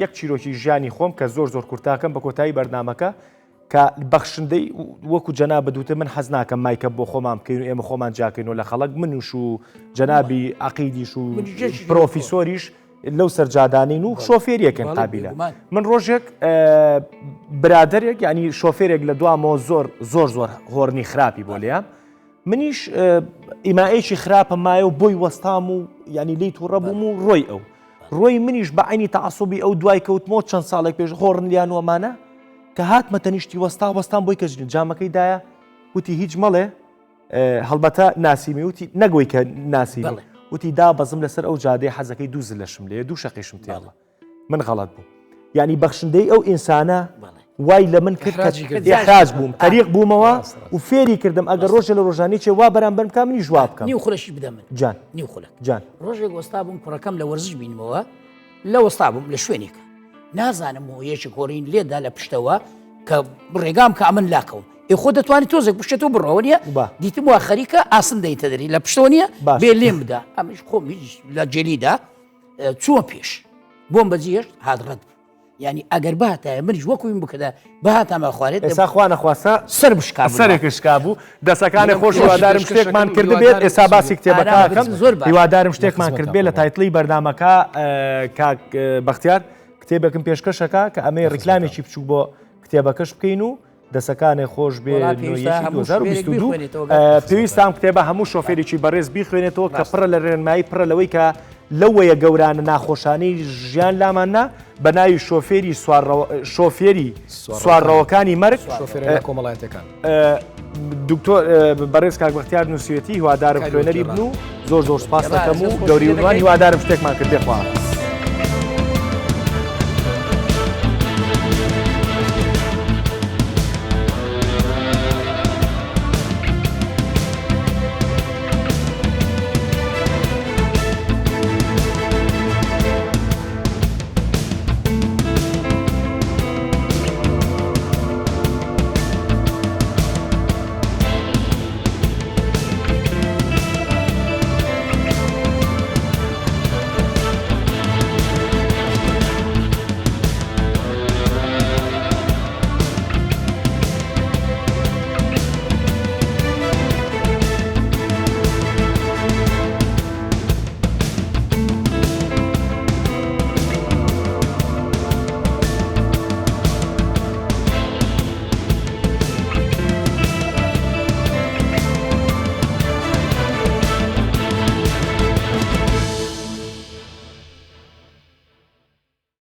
یەک چیرۆکی ژیانی خۆم کە زۆر کورتاکەم بە کۆتایی بەرنامەکە کە بەخشندەی وەکو جەنا بەدوتە من حەز ناکەم مایکە بۆ خۆمان بکەین و ئێمە خۆمان جاکەینەوە لە خەڵک منوش و جەنابی عەقیدیش و پرۆفیسۆریش لەو سەرجادانین و شۆفێریەکەن قابلە من ڕۆژێک برادێک ینی شۆفێرێک لە دوامەوە زۆر هۆرنی خراپی بۆ لێم منیش ئیمائەیەکی خراپە مایە و بۆی وەستام و ینی لی تووڕەبووم و ڕۆی منیش بە عینی تەعەسوبی ئەو دوای کەوتمەوە چەند ساڵێک پێش هۆڕن لیانوەمانە کە هاتمە تەنیشتی وەستان بۆی کەژین جامەکەی دایە وتی هیچ مەڵێ هەڵبەتە ناسیمی وتی نەگوی کە ناسیمی وتی دا بەزم لەسەر ئەو جادەی حەزەکەی دوو زلەشم لێ دوو شەقیشم تێڵە من غەڵەت بوو ینی بەخشندەی ئەو ئینسانە وای لە من کرد ئێحراج بووم تەریق بوومەوە و فێری کردم ئەگەر ڕۆژە لە ڕۆژانەی چێ وا بەرامبەر بکە منی جواب بکەم
نیو خولەشی بدەم من
جان
نیو خولەک
جان
ڕۆژێک وەستا بووم کوڕەکەم لە وەرزش بینمەوە لە وەستا بووم لە شوێنێکە نازانم هۆیەکی کۆڕین لێدا لە پشتەوە کە ڕێگام کە ئەمن لاکەوم خۆ دەتوانێت تۆزێک پشتەوە بڕەوە نیە دیتم وا خەریکە ئاسن دەیتە دەری لە پشتەوە نیە بێ لێم بدا ئەمەش خۆم لە جێلیدا چووە پێش بۆم بەجێشت هاتڕەت ینی ئەگەر باتایە منیش وەکوین بکەدا بەهاتامە خوارێت
ئێستا خوانە خواسە
سەر بشکا
سەرێکش بوو دەسەکانی خۆش هیوادارم شتێکمان کرد بێت ئێستا باسی کتێبەکەم هیوادارم شتێکمان کرد بێت لە تایتڵی بەردامەکە کاک بەختیار کتێبێکم پێشکەشەکە کە ئەمەی ڕیکلامێکی بچوو بۆ کتێبەکەش بکەین و دەسەکانی خۆش بێ 2022 پێویستام کتێبە هەموو شۆفێرێکی بەڕێز بیخوێنێتەوە کە پڕە لە ڕێنمایی پڕە لەوەی کە لەوەیە گەورانە ناخۆشانەی ژیان لاماننا بە ناوی شۆفێری سوارڕەوەکانی مەرگ
کۆمەڵایەتەکان
دکتۆر بەڕێز کاک بەختیار نووسێتی هیوادارم خوێنەری بن و زۆر سپاس دەکەم و گەوری ونوان هیوادارم شتێکمان کرد بێخوا